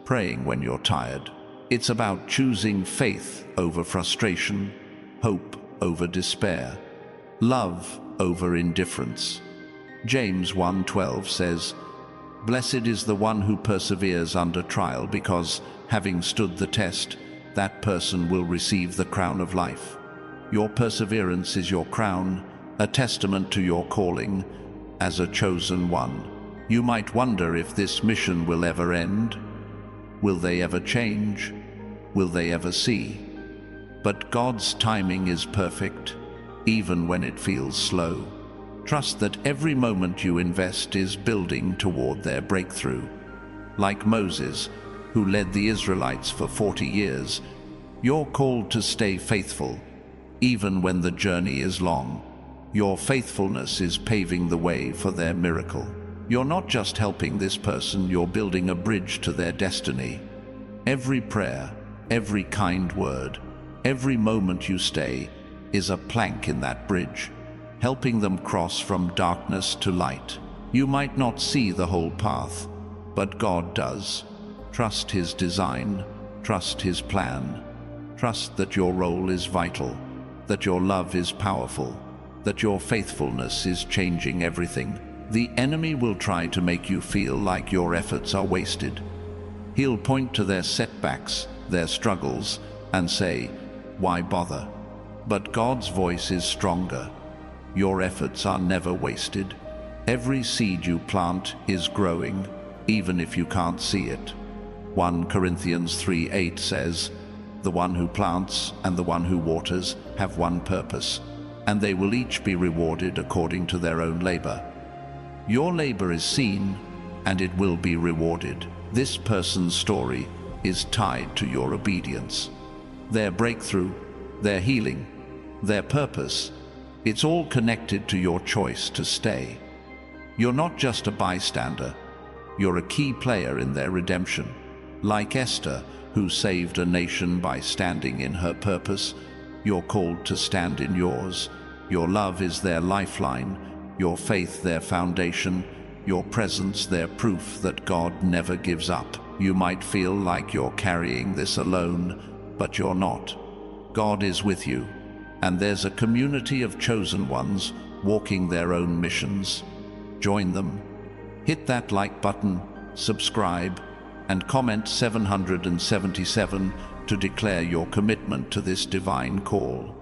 praying when you're tired. It's about choosing faith over frustration, hope over despair, love over indifference. James 1:12 says, "Blessed is the one who perseveres under trial, because, having stood the test, that person will receive the crown of life." Your perseverance is your crown, a testament to your calling as a chosen one. You might wonder if this mission will ever end. Will they ever change? Will they ever see? But God's timing is perfect, even when it feels slow. Trust that every moment you invest is building toward their breakthrough. Like Moses, who led the Israelites for 40 years, you're called to stay faithful, even when the journey is long. Your faithfulness is paving the way for their miracle. You're not just helping this person, you're building a bridge to their destiny. Every prayer, every kind word, every moment you stay is a plank in that bridge, helping them cross from darkness to light. You might not see the whole path, but God does. Trust His design, trust His plan. Trust that your role is vital, that your love is powerful, that your faithfulness is changing everything. The enemy will try to make you feel like your efforts are wasted. He'll point to their setbacks, their struggles, and say, "Why bother?" But God's voice is stronger. Your efforts are never wasted. Every seed you plant is growing, even if you can't see it. 1 Corinthians 3:8 says, "The one who plants and the one who waters have one purpose, and they will each be rewarded according to their own labor." Your labor is seen, and it will be rewarded. This person's story is tied to your obedience. Their breakthrough, their healing, their purpose, it's all connected to your choice to stay. You're not just a bystander, you're a key player in their redemption. Like Esther, who saved a nation by standing in her purpose, you're called to stand in yours. Your love is their lifeline, your faith their foundation, your presence their proof that God never gives up. You might feel like you're carrying this alone, but you're not. God is with you, and there's a community of chosen ones walking their own missions. Join them. Hit that like button, subscribe, and comment 777 to declare your commitment to this divine call.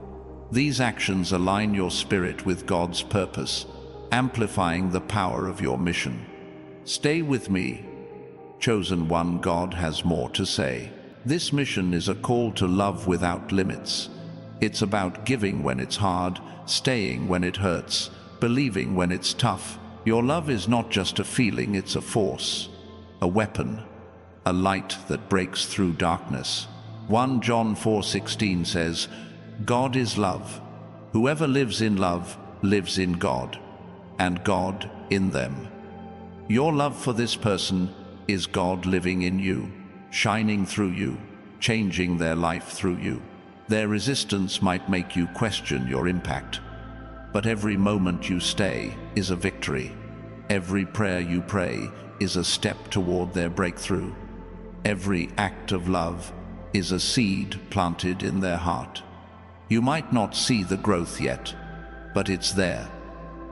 These actions align your spirit with God's purpose, amplifying the power of your mission. Stay with me. Chosen one, God has more to say. This mission is a call to love without limits. It's about giving when it's hard, staying when it hurts, believing when it's tough. Your love is not just a feeling, it's a force, a weapon, a light that breaks through darkness. 1 John 4:16 says, God is love. Whoever lives in love lives in God, and God in them. Your love for this person is God living in you, shining through you, changing their life through you. Their resistance might make you question your impact, but every moment you stay is a victory. Every prayer you pray is a step toward their breakthrough. Every act of love is a seed planted in their heart. You might not see the growth yet, but it's there,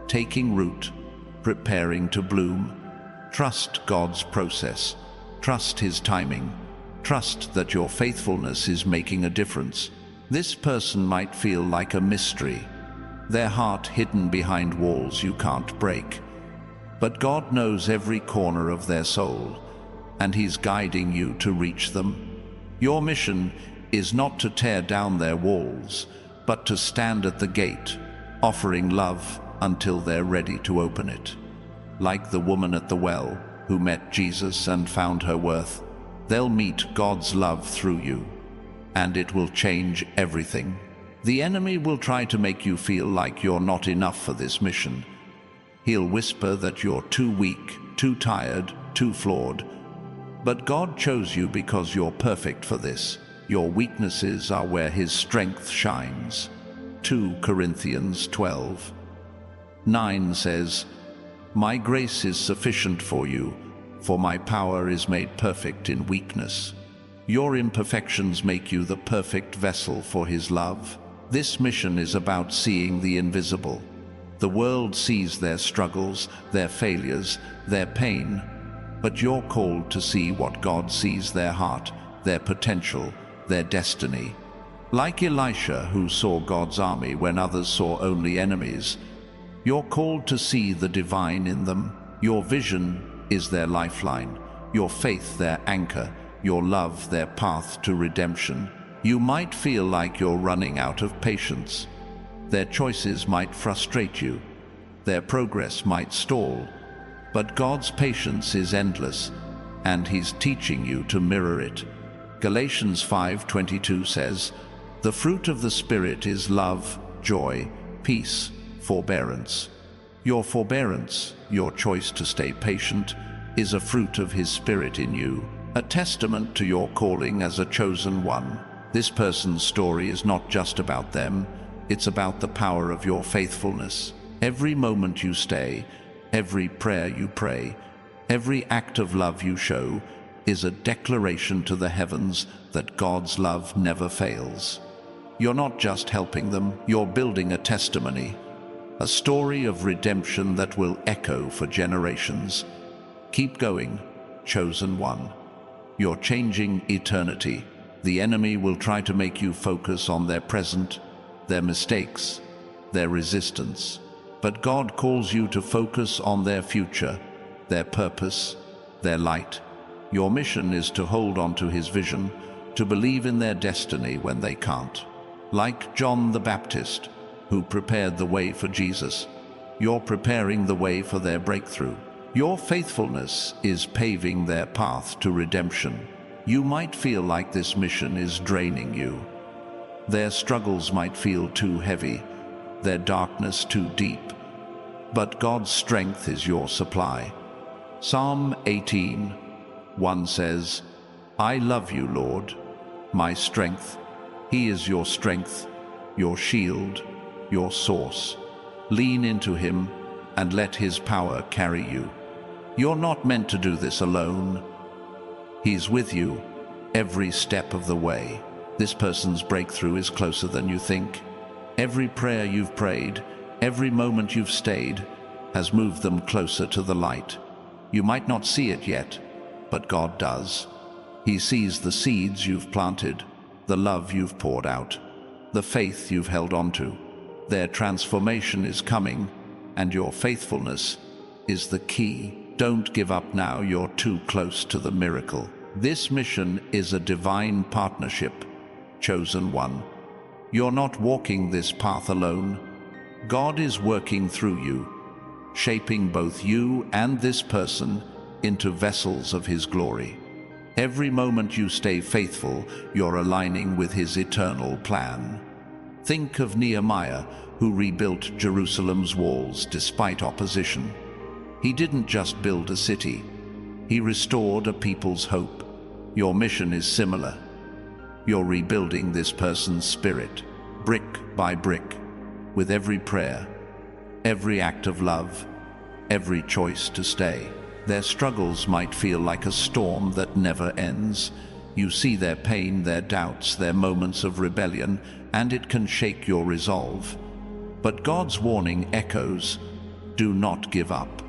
taking root, preparing to bloom. Trust God's process. Trust His timing. Trust that your faithfulness is making a difference. This person might feel like a mystery, their heart hidden behind walls you can't break. But God knows every corner of their soul, and He's guiding you to reach them. Your mission is not to tear down their walls, but to stand at the gate, offering love until they're ready to open it. Like the woman at the well who met Jesus and found her worth, they'll meet God's love through you, and it will change everything. The enemy will try to make you feel like you're not enough for this mission. He'll whisper that you're too weak, too tired, too flawed. But God chose you because you're perfect for this. Your weaknesses are where His strength shines. 2 Corinthians 12:9 says, My grace is sufficient for you, for my power is made perfect in weakness. Your imperfections make you the perfect vessel for His love. This mission is about seeing the invisible. The world sees their struggles, their failures, their pain, but you're called to see what God sees: their heart, their potential, their destiny. Like Elisha, who saw God's army when others saw only enemies, you're called to see the divine in them. Your vision is their lifeline, your faith their anchor, your love their path to redemption. You might feel like you're running out of patience. Their choices might frustrate you. Their progress might stall. But God's patience is endless, and He's teaching you to mirror it. Galatians 5:22 says, The fruit of the Spirit is love, joy, peace, forbearance. Your forbearance, your choice to stay patient, is a fruit of His Spirit in you, a testament to your calling as a chosen one. This person's story is not just about them, it's about the power of your faithfulness. Every moment you stay, every prayer you pray, every act of love you show is a declaration to the heavens that God's love never fails. You're not just helping them, you're building a testimony, a story of redemption that will echo for generations. Keep going, chosen one. You're changing eternity. The enemy will try to make you focus on their present, their mistakes, their resistance. But God calls you to focus on their future, their purpose, their light. Your mission is to hold on to His vision, to believe in their destiny when they can't. Like John the Baptist, who prepared the way for Jesus, you're preparing the way for their breakthrough. Your faithfulness is paving their path to redemption. You might feel like this mission is draining you. Their struggles might feel too heavy, their darkness too deep. But God's strength is your supply. Psalm 18:1 says, I love you, Lord, my strength. He is your strength, your shield, your source. Lean into him and let his power carry you. You're not meant to do this alone. He's with you every step of the way. This person's breakthrough is closer than you think. Every prayer you've prayed, every moment you've stayed, has moved them closer to the light. You might not see it yet, but God does. He sees the seeds you've planted, the love you've poured out, the faith you've held on to. Their transformation is coming, and your faithfulness is the key. Don't give up now, you're too close to the miracle. This mission is a divine partnership, chosen one. You're not walking this path alone. God is working through you, shaping both you and this person into vessels of his glory. Every moment you stay faithful, you're aligning with his eternal plan. Think of Nehemiah, who rebuilt Jerusalem's walls despite opposition. He didn't just build a city, he restored a people's hope. Your mission is similar. You're rebuilding this person's spirit, brick by brick, with every prayer, every act of love, every choice to stay. Their struggles might feel like a storm that never ends. You see their pain, their doubts, their moments of rebellion, and it can shake your resolve. But God's warning echoes, do not give up.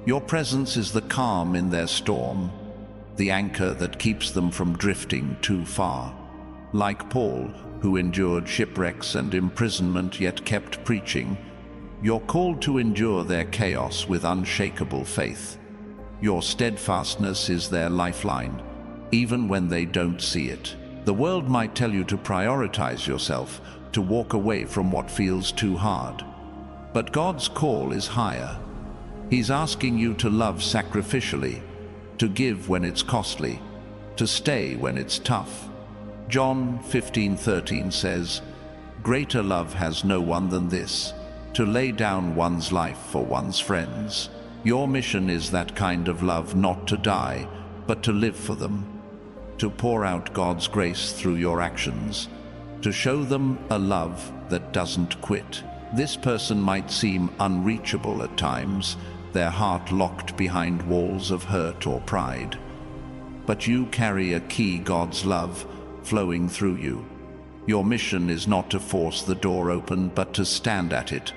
Your presence is the calm in their storm, the anchor that keeps them from drifting too far. Like Paul, who endured shipwrecks and imprisonment yet kept preaching, you're called to endure their chaos with unshakable faith. Your steadfastness is their lifeline, even when they don't see it. The world might tell you to prioritize yourself, to walk away from what feels too hard. But God's call is higher. He's asking you to love sacrificially, to give when it's costly, to stay when it's tough. John 15:13 says, "Greater love has no one than this, to lay down one's life for one's friends." Your mission is that kind of love, not to die, but to live for them, to pour out God's grace through your actions, to show them a love that doesn't quit. This person might seem unreachable at times, their heart locked behind walls of hurt or pride. But you carry a key, God's love, flowing through you. Your mission is not to force the door open, but to stand at it,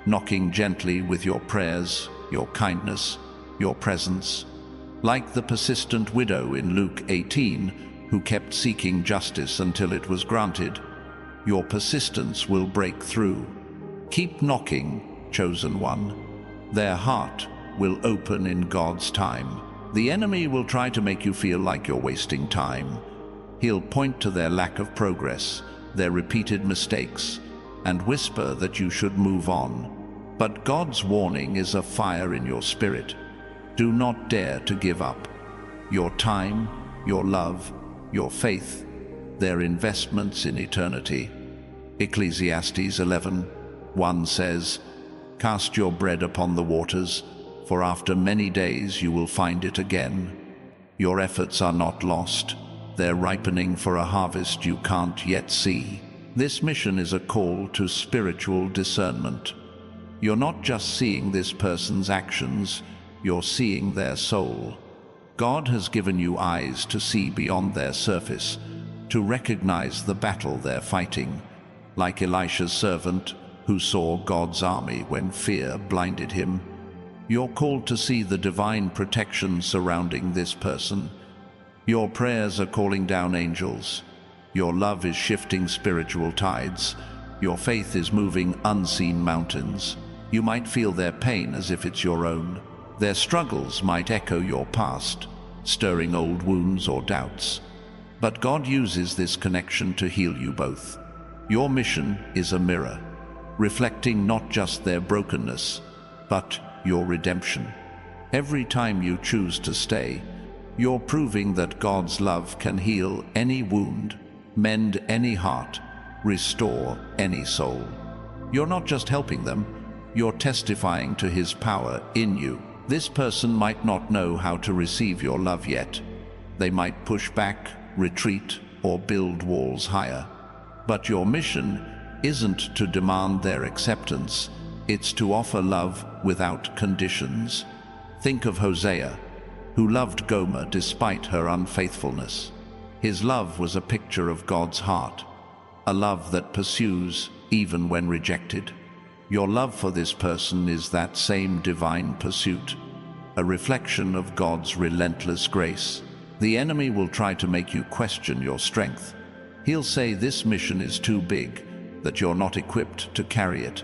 knocking gently with your prayers, your kindness, your presence. Like the persistent widow in Luke 18, who kept seeking justice until it was granted, your persistence will break through. Keep knocking, chosen one. Their heart will open in God's time. The enemy will try to make you feel like you're wasting time. He'll point to their lack of progress, their repeated mistakes, and whisper that you should move on. But God's warning is a fire in your spirit. Do not dare to give up. Your time, your love, your faith, they're investments in eternity. Ecclesiastes 11:1 says, "Cast your bread upon the waters, for after many days you will find it again." Your efforts are not lost. They're ripening for a harvest you can't yet see. This mission is a call to spiritual discernment. You're not just seeing this person's actions, you're seeing their soul. God has given you eyes to see beyond their surface, to recognize the battle they're fighting, like Elisha's servant, who saw God's army when fear blinded him. You're called to see the divine protection surrounding this person. Your prayers are calling down angels. Your love is shifting spiritual tides. Your faith is moving unseen mountains. You might feel their pain as if it's your own. Their struggles might echo your past, stirring old wounds or doubts. But God uses this connection to heal you both. Your mission is a mirror, reflecting not just their brokenness, but your redemption. Every time you choose to stay, you're proving that God's love can heal any wound, mend any heart, restore any soul. You're not just helping them, you're testifying to His power in you. This person might not know how to receive your love yet. They might push back, retreat, or build walls higher. But your mission isn't to demand their acceptance, it's to offer love without conditions. Think of Hosea, who loved Gomer despite her unfaithfulness. His love was a picture of God's heart, a love that pursues even when rejected. Your love for this person is that same divine pursuit, a reflection of God's relentless grace. The enemy will try to make you question your strength. He'll say this mission is too big, that you're not equipped to carry it.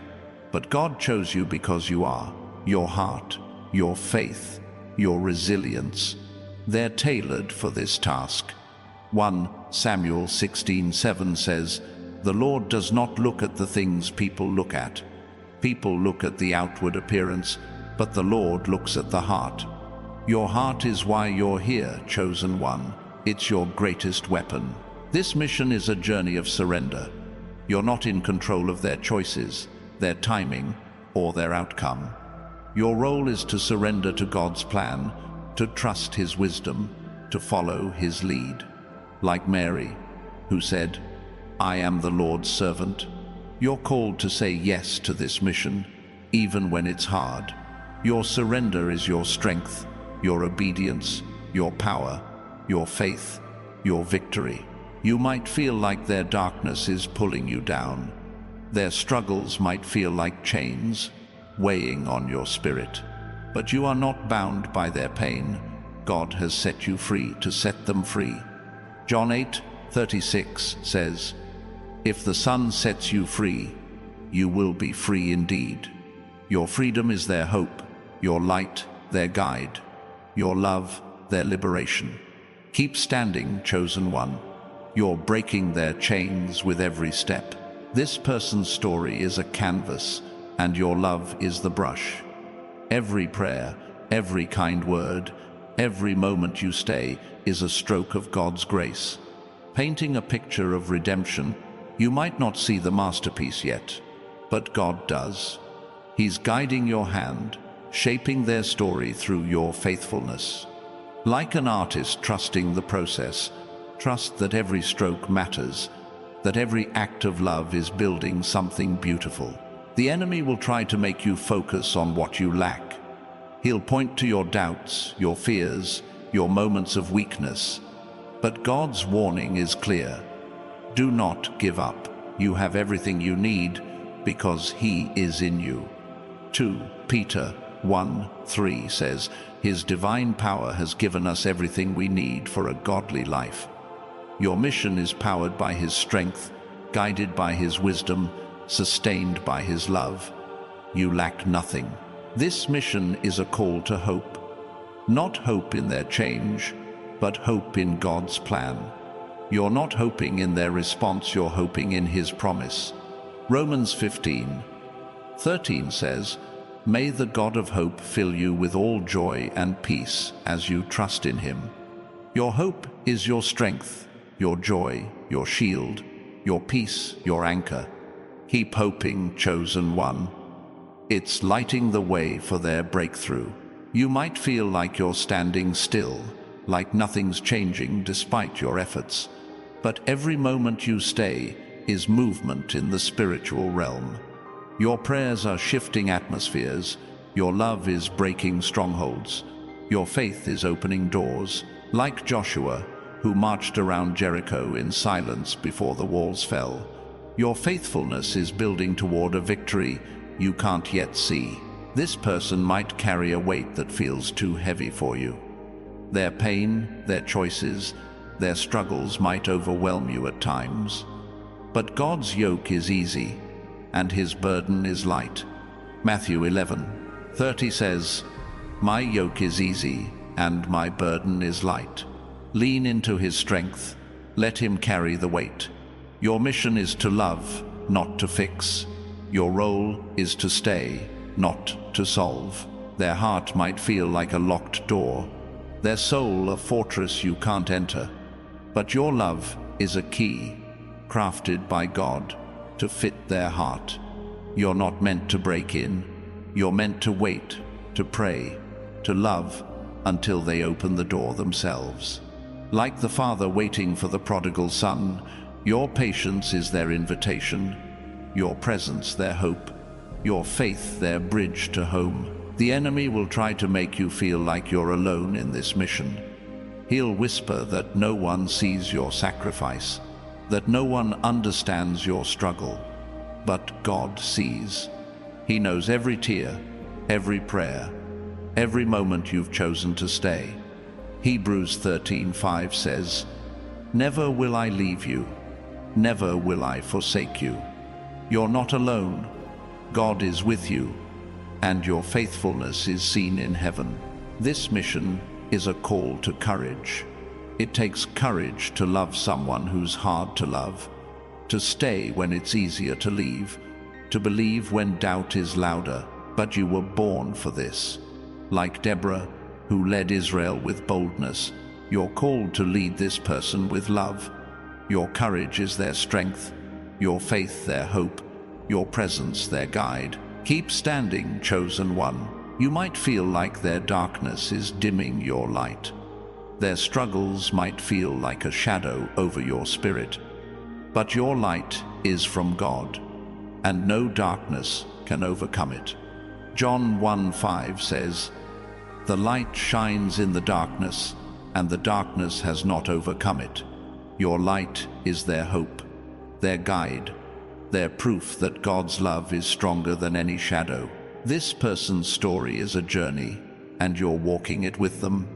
But God chose you because you are. Your heart, your faith, your resilience, they're tailored for this task. 1 Samuel 16:7 says, "The Lord does not look at the things people look at. People look at the outward appearance, but the Lord looks at the heart." Your heart is why you're here, chosen one. It's your greatest weapon. This mission is a journey of surrender. You're not in control of their choices, their timing, or their outcome. Your role is to surrender to God's plan, to trust His wisdom, to follow His lead. Like Mary, who said, "I am the Lord's servant." You're called to say yes to this mission, even when it's hard. Your surrender is your strength, your obedience, your power, your faith, your victory. You might feel like their darkness is pulling you down. Their struggles might feel like chains, weighing on your spirit. But you are not bound by their pain. God has set you free to set them free. John 8:36 says, "If the Son sets you free, you will be free indeed." Your freedom is their hope, your light, their guide, your love, their liberation. Keep standing, chosen one. You're breaking their chains with every step. This person's story is a canvas, and your love is the brush. Every prayer, every kind word, every moment you stay is a stroke of God's grace. Painting a picture of redemption, you might not see the masterpiece yet, but God does. He's guiding your hand, shaping their story through your faithfulness. Like an artist trusting the process, trust that every stroke matters, that every act of love is building something beautiful. The enemy will try to make you focus on what you lack. He'll point to your doubts, your fears, your moments of weakness. But God's warning is clear. Do not give up. You have everything you need because He is in you. 2 Peter 1:3 says, "His divine power has given us everything we need for a godly life." Your mission is powered by His strength, guided by His wisdom, sustained by His love. You lack nothing. This mission is a call to hope. Not hope in their change, but hope in God's plan. You're not hoping in their response, you're hoping in His promise. Romans 15:13 says, "May the God of hope fill you with all joy and peace as you trust in Him." Your hope is your strength, your joy, your shield, your peace, your anchor. Keep hoping, chosen one. It's lighting the way for their breakthrough. You might feel like you're standing still, like nothing's changing despite your efforts. But every moment you stay is movement in the spiritual realm. Your prayers are shifting atmospheres, your love is breaking strongholds, your faith is opening doors, like Joshua, who marched around Jericho in silence before the walls fell. Your faithfulness is building toward a victory you can't yet see. This person might carry a weight that feels too heavy for you. Their pain, their choices, their struggles might overwhelm you at times. But God's yoke is easy, and His burden is light. Matthew 11:30 says, "My yoke is easy, and my burden is light." Lean into His strength. Let Him carry the weight. Your mission is to love, not to fix. Your role is to stay, not to solve. Their heart might feel like a locked door, their soul a fortress you can't enter. But your love is a key, crafted by God to fit their heart. You're not meant to break in. You're meant to wait, to pray, to love until they open the door themselves. Like the father waiting for the prodigal son, your patience is their invitation, your presence their hope, your faith their bridge to home. The enemy will try to make you feel like you're alone in this mission. He'll whisper that no one sees your sacrifice, that no one understands your struggle. But God sees. He knows every tear, every prayer, every moment you've chosen to stay. Hebrews 13:5 says, "Never will I leave you, never will I forsake you." You're not alone. God is with you, and your faithfulness is seen in heaven. This mission is a call to courage. It takes courage to love someone who's hard to love, to stay when it's easier to leave, to believe when doubt is louder. But you were born for this. Like Deborah, who led Israel with boldness, you're called to lead this person with love. Your courage is their strength, your faith their hope, your presence their guide. Keep standing, chosen one. You might feel like their darkness is dimming your light. Their struggles might feel like a shadow over your spirit. But your light is from God, and no darkness can overcome it. John 1:5 says, "The light shines in the darkness, and the darkness has not overcome it." Your light is their hope, their guide, their proof that God's love is stronger than any shadow. This person's story is a journey, and you're walking it with them.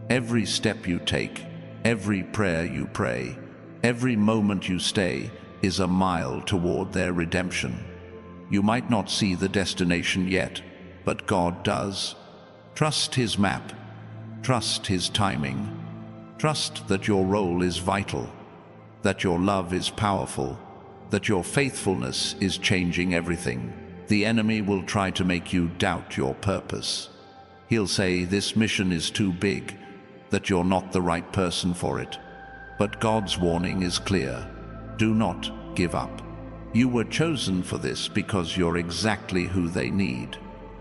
Every step you take, every prayer you pray, every moment you stay is a mile toward their redemption. You might not see the destination yet, but God does. Trust His map. Trust His timing. Trust that your role is vital, that your love is powerful, that your faithfulness is changing everything. The enemy will try to make you doubt your purpose. He'll say this mission is too big, that you're not the right person for it. But God's warning is clear. Do not give up. You were chosen for this because you're exactly who they need.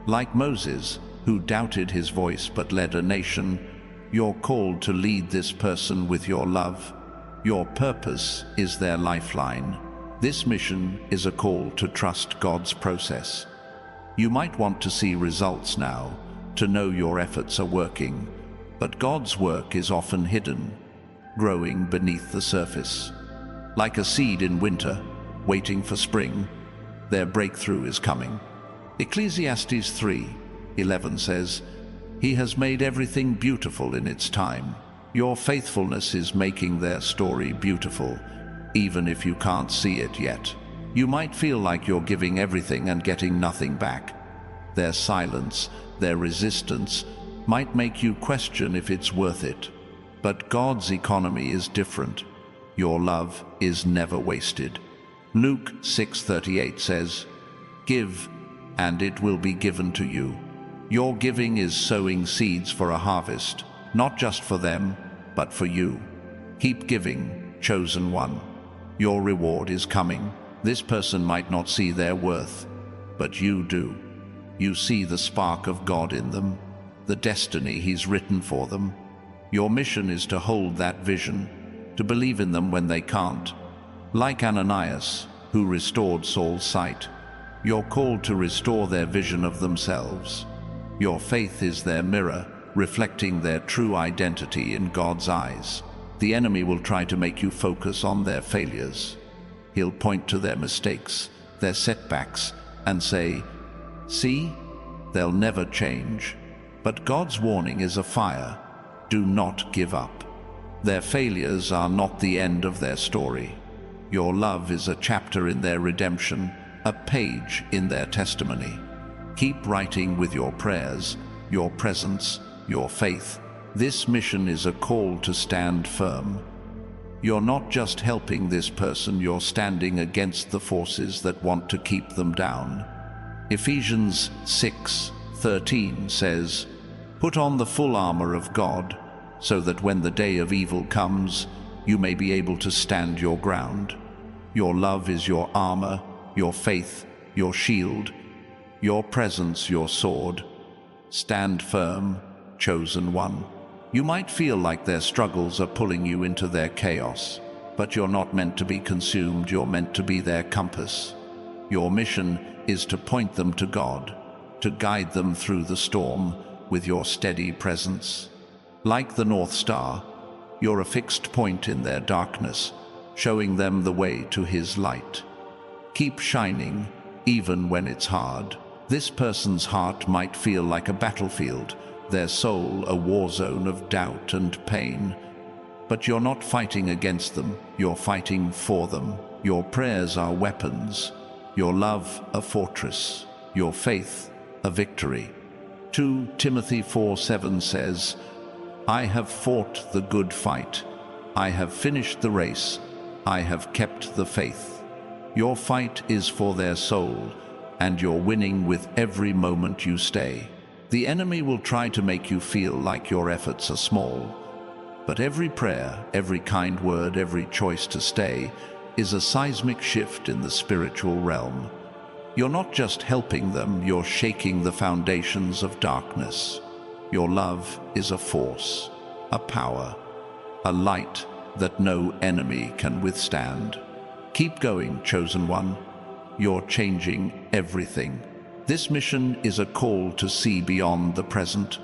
Like Moses, who doubted his voice but led a nation, you're called to lead this person with your love. Your purpose is their lifeline. This mission is a call to trust God's process. You might want to see results now, to know your efforts are working, but God's work is often hidden, growing beneath the surface. Like a seed in winter, waiting for spring, their breakthrough is coming. Ecclesiastes 3:11 says, "He has made everything beautiful in its time." Your faithfulness is making their story beautiful, even if you can't see it yet. You might feel like you're giving everything and getting nothing back. Their silence, their resistance, might make you question if it's worth it. But God's economy is different. Your love is never wasted. Luke 6:38 says, "Give, and it will be given to you." Your giving is sowing seeds for a harvest, not just for them, but for you. Keep giving, chosen one. Your reward is coming. This person might not see their worth, but you do. You see the spark of God in them, the destiny He's written for them. Your mission is to hold that vision, to believe in them when they can't. Like Ananias, who restored Saul's sight, you're called to restore their vision of themselves. Your faith is their mirror, reflecting their true identity in God's eyes. The enemy will try to make you focus on their failures. He'll point to their mistakes, their setbacks, and say, "See, they'll never change." But God's warning is a fire. Do not give up. Their failures are not the end of their story. Your love is a chapter in their redemption, a page in their testimony. Keep writing with your prayers, your presence, your faith. This mission is a call to stand firm. You're not just helping this person, you're standing against the forces that want to keep them down. Ephesians 6:13 says, "Put on the full armor of God, so that when the day of evil comes, you may be able to stand your ground." Your love is your armor, your faith, your shield, your presence, your sword. Stand firm, chosen one. You might feel like their struggles are pulling you into their chaos, but you're not meant to be consumed, you're meant to be their compass. Your mission is to point them to God, to guide them through the storm with your steady presence. Like the North Star, you're a fixed point in their darkness, showing them the way to His light. Keep shining, even when it's hard. This person's heart might feel like a battlefield, their soul a war zone of doubt and pain. But you're not fighting against them, you're fighting for them. Your prayers are weapons, your love a fortress, your faith a victory. 2 Timothy 4:7 says, I have fought the good fight, I have finished the race, I have kept the faith. Your fight is for their soul, and you're winning with every moment you stay. The enemy will try to make you feel like your efforts are small, but every prayer, every kind word, every choice to stay is a seismic shift in the spiritual realm. You're not just helping them, you're shaking the foundations of darkness. Your love is a force, a power, a light that no enemy can withstand. Keep going, chosen one. You're changing everything. This mission is a call to see beyond the present.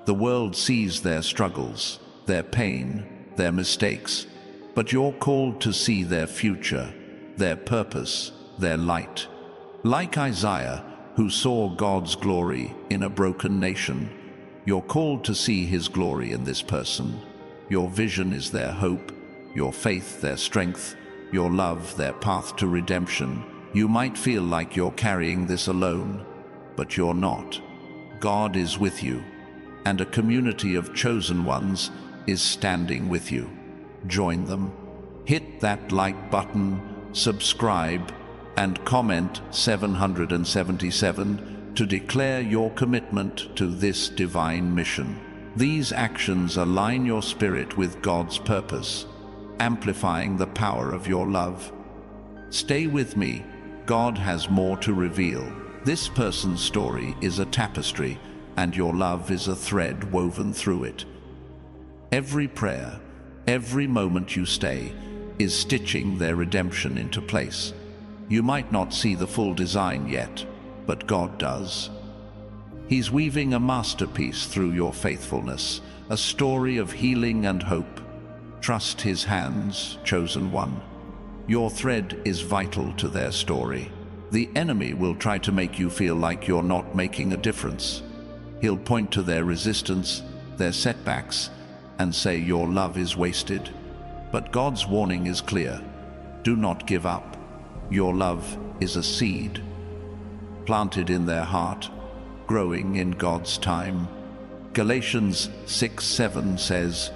The world sees their struggles, their pain, their mistakes, but you're called to see their future, their purpose, their light. Like Isaiah, who saw God's glory in a broken nation, you're called to see His glory in this person. Your vision is their hope, your faith their strength, your love their path to redemption. You might feel like you're carrying this alone, but you're not. God is with you, and a community of chosen ones is standing with you. Join them. Hit that like button, subscribe, and comment 777 to declare your commitment to this divine mission. These actions align your spirit with God's purpose, amplifying the power of your love. Stay with me. God has more to reveal. This person's story is a tapestry, and your love is a thread woven through it. Every prayer, every moment you stay, is stitching their redemption into place. You might not see the full design yet, but God does. He's weaving a masterpiece through your faithfulness, a story of healing and hope. Trust His hands, chosen one. Your thread is vital to their story. The enemy will try to make you feel like you're not making a difference. He'll point to their resistance, their setbacks, and say your love is wasted. But God's warning is clear. Do not give up. Your love is a seed, planted in their heart, growing in God's time. Galatians 6:7 says,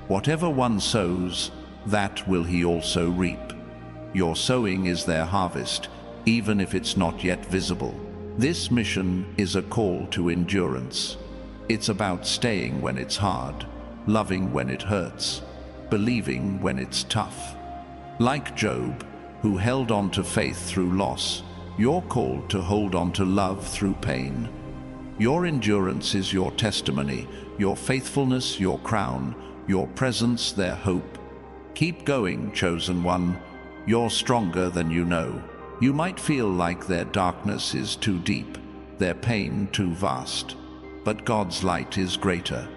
Whatever one sows, that will he also reap. Your sowing is their harvest, even if it's not yet visible. This mission is a call to endurance. It's about staying when it's hard, loving when it hurts, believing when it's tough. Like Job, who held on to faith through loss, you're called to hold on to love through pain. Your endurance is your testimony, your faithfulness your crown, your presence their hope. Keep going, chosen one. You're stronger than you know. You might feel like their darkness is too deep, their pain too vast, but God's light is greater,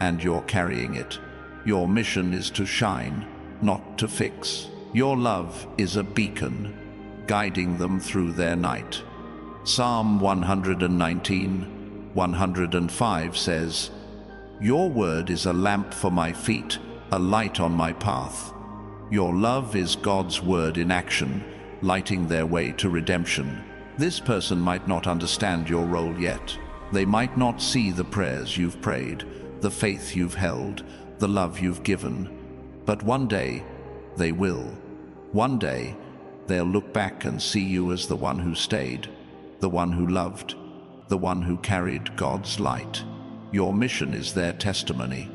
and you're carrying it. Your mission is to shine, not to fix. Your love is a beacon, guiding them through their night. Psalm 119:105 says, Your word is a lamp for my feet, a light on my path. Your love is God's word in action, lighting their way to redemption. This person might not understand your role yet. They might not see the prayers you've prayed, the faith you've held, the love you've given. But one day, they will. One day, they'll look back and see you as the one who stayed, the one who loved, the one who carried God's light. Your mission is their testimony,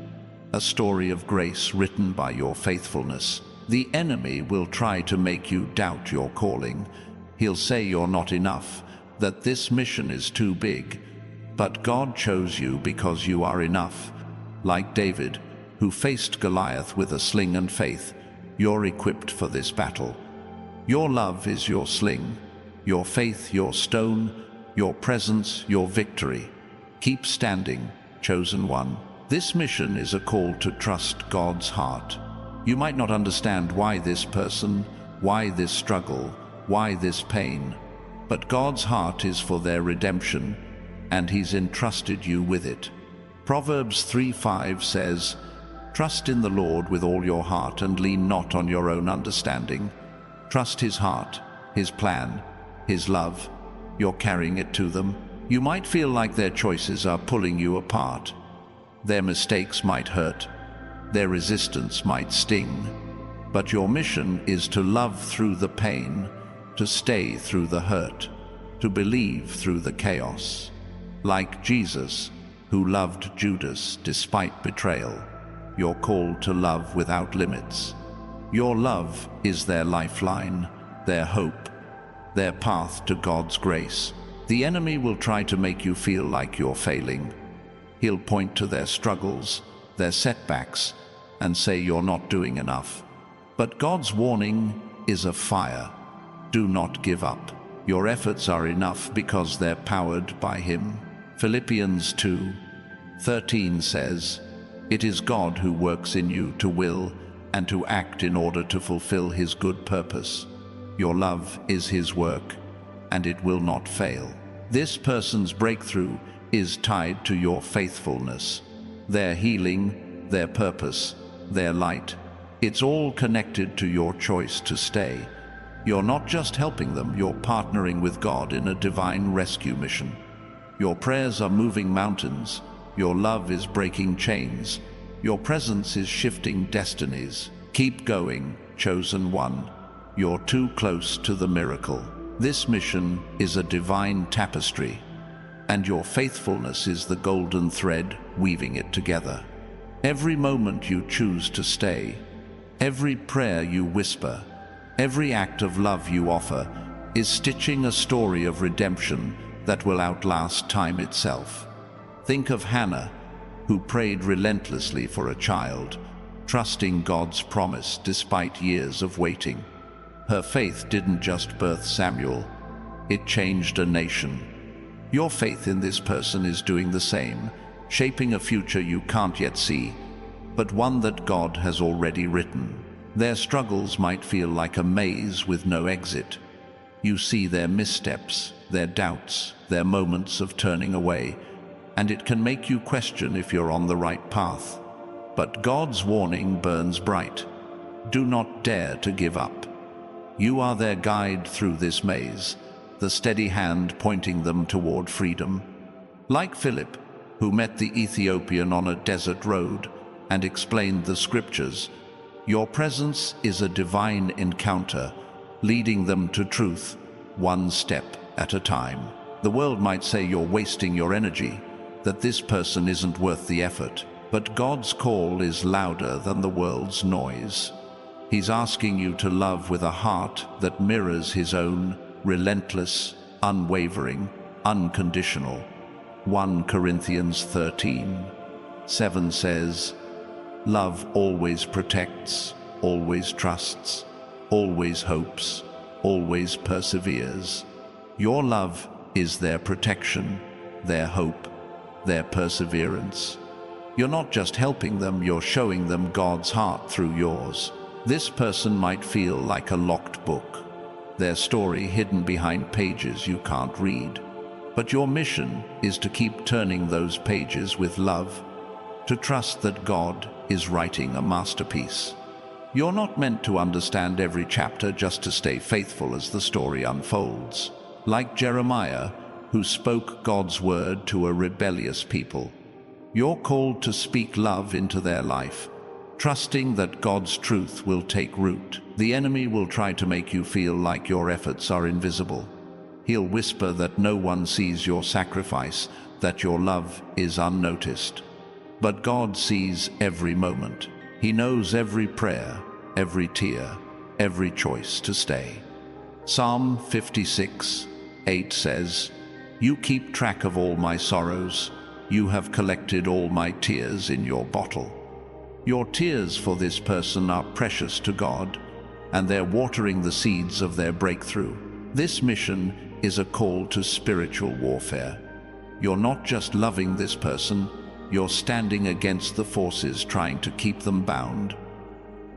a story of grace written by your faithfulness. The enemy will try to make you doubt your calling. He'll say you're not enough, that this mission is too big. But God chose you because you are enough. Like David, who faced Goliath with a sling and faith, you're equipped for this battle. Your love is your sling, your faith your stone, your presence your victory. Keep standing, chosen one. This mission is a call to trust God's heart. You might not understand why this person, why this struggle, why this pain, but God's heart is for their redemption, and He's entrusted you with it. Proverbs 3:5 says, "Trust in the Lord with all your heart and lean not on your own understanding." Trust His heart, His plan, His love. You're carrying it to them. You might feel like their choices are pulling you apart. Their mistakes might hurt. Their resistance might sting. But your mission is to love through the pain, to stay through the hurt, to believe through the chaos. Like Jesus, who loved Judas despite betrayal, you're called to love without limits. Your love is their lifeline, their hope, their path to God's grace. The enemy will try to make you feel like you're failing. He'll point to their struggles, their setbacks, and say you're not doing enough. But God's warning is a fire. Do not give up. Your efforts are enough because they're powered by Him. Philippians 2:13 says, "It is God who works in you to will and to act in order to fulfill His good purpose." Your love is His work, and it will not fail. This person's breakthrough is tied to your faithfulness. Their healing, their purpose, their light. It's all connected to your choice to stay. You're not just helping them, you're partnering with God in a divine rescue mission. Your prayers are moving mountains. Your love is breaking chains. Your presence is shifting destinies. Keep going, chosen one. You're too close to the miracle. This mission is a divine tapestry, and your faithfulness is the golden thread weaving it together. Every moment you choose to stay, every prayer you whisper, every act of love you offer is stitching a story of redemption that will outlast time itself. Think of Hannah, who prayed relentlessly for a child, trusting God's promise despite years of waiting. Her faith didn't just birth Samuel, it changed a nation. Your faith in this person is doing the same, shaping a future you can't yet see, but one that God has already written. Their struggles might feel like a maze with no exit. You see their missteps, their doubts, their moments of turning away, and it can make you question if you're on the right path. But God's warning burns bright. Do not dare to give up. You are their guide through this maze, the steady hand pointing them toward freedom. Like Philip, who met the Ethiopian on a desert road and explained the scriptures, your presence is a divine encounter, leading them to truth, one step at a time. The world might say you're wasting your energy, that this person isn't worth the effort, but God's call is louder than the world's noise. He's asking you to love with a heart that mirrors His own, relentless, unwavering, unconditional. 1 Corinthians 13:7 says, "Love always protects, always trusts, always hopes, always perseveres." Your love is their protection, their hope, their perseverance. You're not just helping them, you're showing them God's heart through yours. This person might feel like a locked book, their story hidden behind pages you can't read. But your mission is to keep turning those pages with love, to trust that God is writing a masterpiece. You're not meant to understand every chapter, just to stay faithful as the story unfolds. Like Jeremiah, who spoke God's word to a rebellious people, you're called to speak love into their life, trusting that God's truth will take root. The enemy will try to make you feel like your efforts are invisible. He'll whisper that no one sees your sacrifice, that your love is unnoticed. But God sees every moment. He knows every prayer, every tear, every choice to stay. Psalm 56:8 says, "You keep track of all my sorrows. you have collected all my tears in your bottle. Your tears for this person are precious to God, and they're watering the seeds of their breakthrough. This mission is a call to spiritual warfare. You're not just loving this person, you're standing against the forces trying to keep them bound.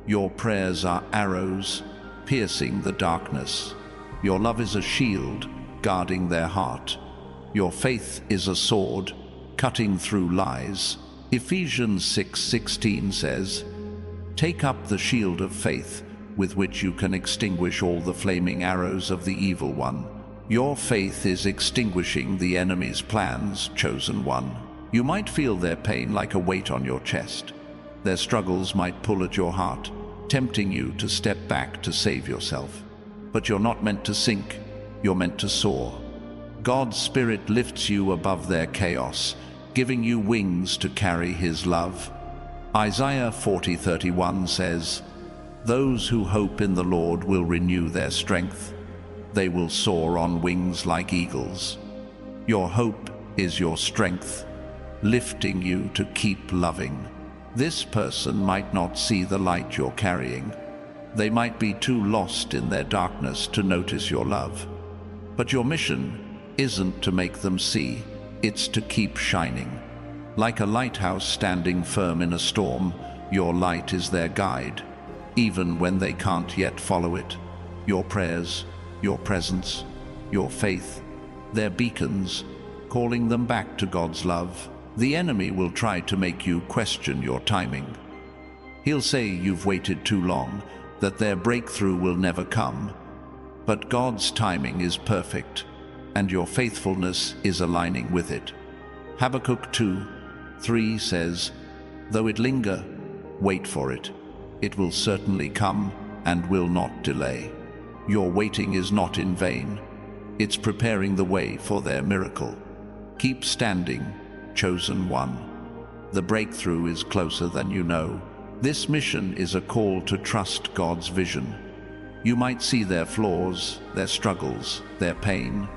Your prayers are arrows, piercing the darkness. Your love is a shield, guarding their heart. Your faith is a sword, cutting through lies. Ephesians 6:16 says, "Take up the shield of faith, with which you can extinguish all the flaming arrows of the evil one." Your faith is extinguishing the enemy's plans, chosen one. You might feel their pain like a weight on your chest. Their struggles might pull at your heart, tempting you to step back to save yourself. But you're not meant to sink, you're meant to soar. God's Spirit lifts you above their chaos, giving you wings to carry His love. Isaiah 40:31 says, "Those who hope in the Lord will renew their strength. They will soar on wings like eagles." Your hope is your strength, lifting you to keep loving. This person might not see the light you're carrying. They might be too lost in their darkness to notice your love. But your mission isn't to make them see, it's to keep shining. Like a lighthouse standing firm in a storm, your light is their guide, even when they can't yet follow it. Your prayers, your presence, your faith, they're beacons, calling them back to God's love. The enemy will try to make you question your timing. He'll say you've waited too long, that their breakthrough will never come. But God's timing is perfect, and your faithfulness is aligning with it. Habakkuk 2:3 says, "Though it linger, wait for it. It will certainly come and will not delay." Your waiting is not in vain. It's preparing the way for their miracle. Keep standing, chosen one. The breakthrough is closer than you know. This mission is a call to trust God's vision. You might see their flaws, their struggles, their pain,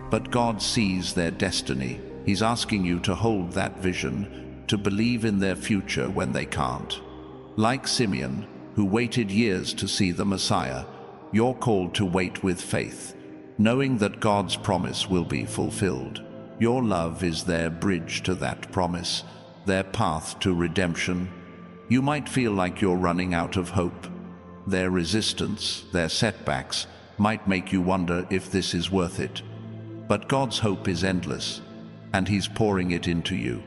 but God sees their destiny. He's asking you to hold that vision, to believe in their future when they can't. Like Simeon, who waited years to see the Messiah, you're called to wait with faith, knowing that God's promise will be fulfilled. Your love is their bridge to that promise, their path to redemption. You might feel like you're running out of hope. Their resistance, their setbacks, might make you wonder if this is worth it. But God's hope is endless, and He's pouring it into you.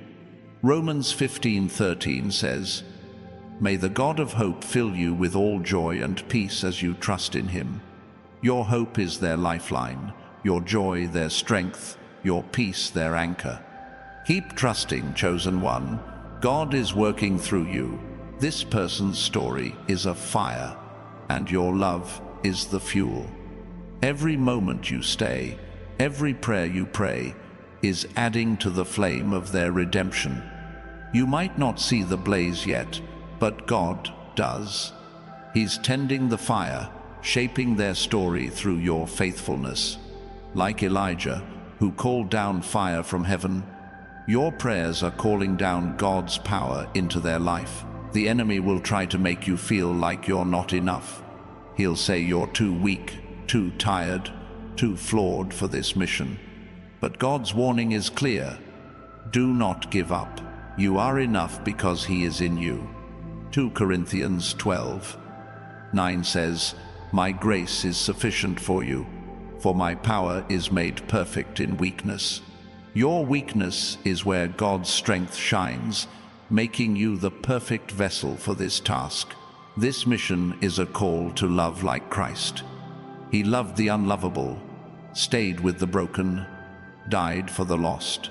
Romans 15:13 says, "May the God of hope fill you with all joy and peace as you trust in Him." Your hope is their lifeline, your joy their strength, your peace their anchor. Keep trusting, chosen one. God is working through you. This person's story is a fire, and your love is the fuel. Every moment you stay, every prayer you pray, is adding to the flame of their redemption. You might not see the blaze yet, but God does. He's tending the fire, shaping their story through your faithfulness. Like Elijah, who called down fire from heaven, your prayers are calling down God's power into their life. The enemy will try to make you feel like you're not enough. He'll say you're too weak, too tired, too flawed for this mission. But God's warning is clear. Do not give up. You are enough because He is in you. 2 Corinthians 12:9 says, "My grace is sufficient for you, for my power is made perfect in weakness." Your weakness is where God's strength shines, making you the perfect vessel for this task. This mission is a call to love like Christ. He loved the unlovable, stayed with the broken, died for the lost.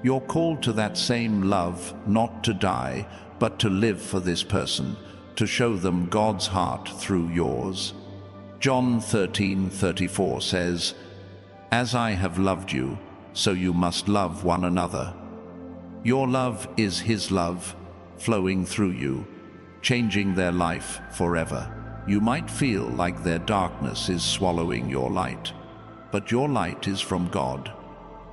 You're called to that same love, not to die, but to live for this person, to show them God's heart through yours. John 13:34 says, "As I have loved you, so you must love one another." Your love is His love, flowing through you, changing their life forever. You might feel like their darkness is swallowing your light, but your light is from God,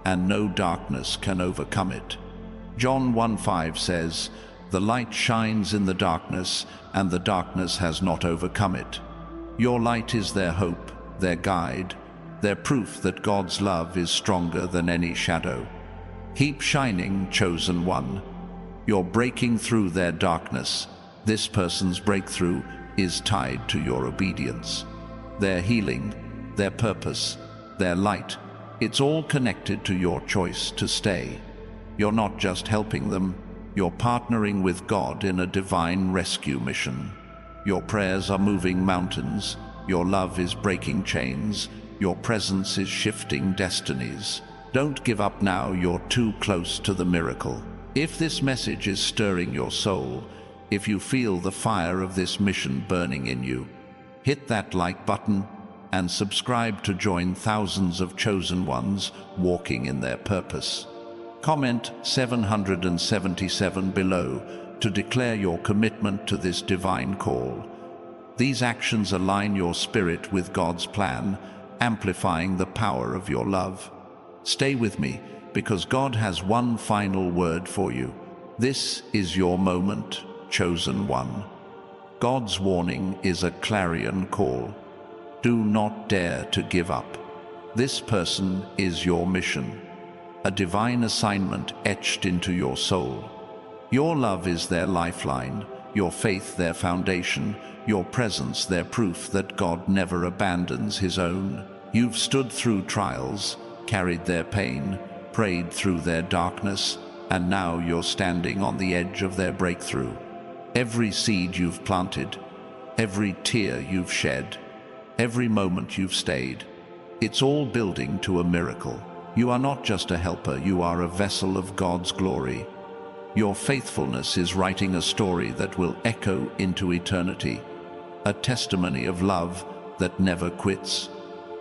and no darkness can overcome it. John 1:5 says, "The light shines in the darkness, and the darkness has not overcome it." Your light is their hope, their guide, their proof that God's love is stronger than any shadow. Keep shining, chosen one. You're breaking through their darkness. This person's breakthrough is tied to your obedience. Their healing, their purpose, their light, it's all connected to your choice to stay. You're not just helping them, you're partnering with God in a divine rescue mission. Your prayers are moving mountains, your love is breaking chains, your presence is shifting destinies. Don't give up now, you're too close to the miracle. If this message is stirring your soul, if you feel the fire of this mission burning in you, hit that like button and subscribe to join thousands of chosen ones walking in their purpose. Comment 777 below to declare your commitment to this divine call. These actions align your spirit with God's plan, amplifying the power of your love. Stay with me, because God has one final word for you. This is your moment, chosen one. God's warning is a clarion call. Do not dare to give up. This person is your mission, a divine assignment etched into your soul. Your love is their lifeline, your faith their foundation, your presence their proof that God never abandons his own. You've stood through trials, carried their pain, prayed through their darkness, and now you're standing on the edge of their breakthrough. Every seed you've planted, every tear you've shed, every moment you've stayed, it's all building to a miracle. You are not just a helper, you are a vessel of God's glory. Your faithfulness is writing a story that will echo into eternity, a testimony of love that never quits.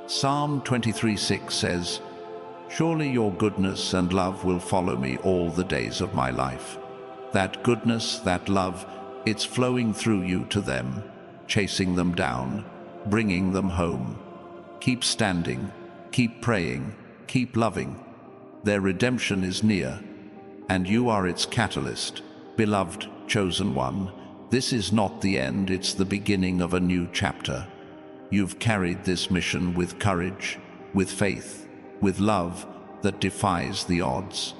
Psalm 23:6 says, "Surely your goodness and love will follow me all the days of my life." That goodness, that love, it's flowing through you to them, chasing them down, bringing them home. Keep standing, keep praying, keep loving. Their redemption is near, and you are its catalyst. Beloved, chosen one, this is not the end, it's the beginning of a new chapter. You've carried this mission with courage, with faith, with love that defies the odds.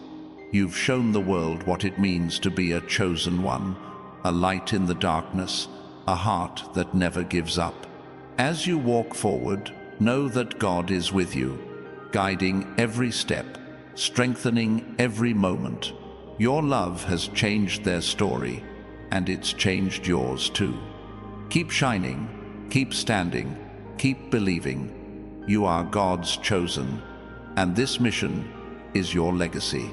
You've shown the world what it means to be a chosen one, a light in the darkness, a heart that never gives up. As you walk forward, know that God is with you, guiding every step, strengthening every moment. Your love has changed their story, and it's changed yours too. Keep shining, keep standing, keep believing. You are God's chosen, and this mission is your legacy.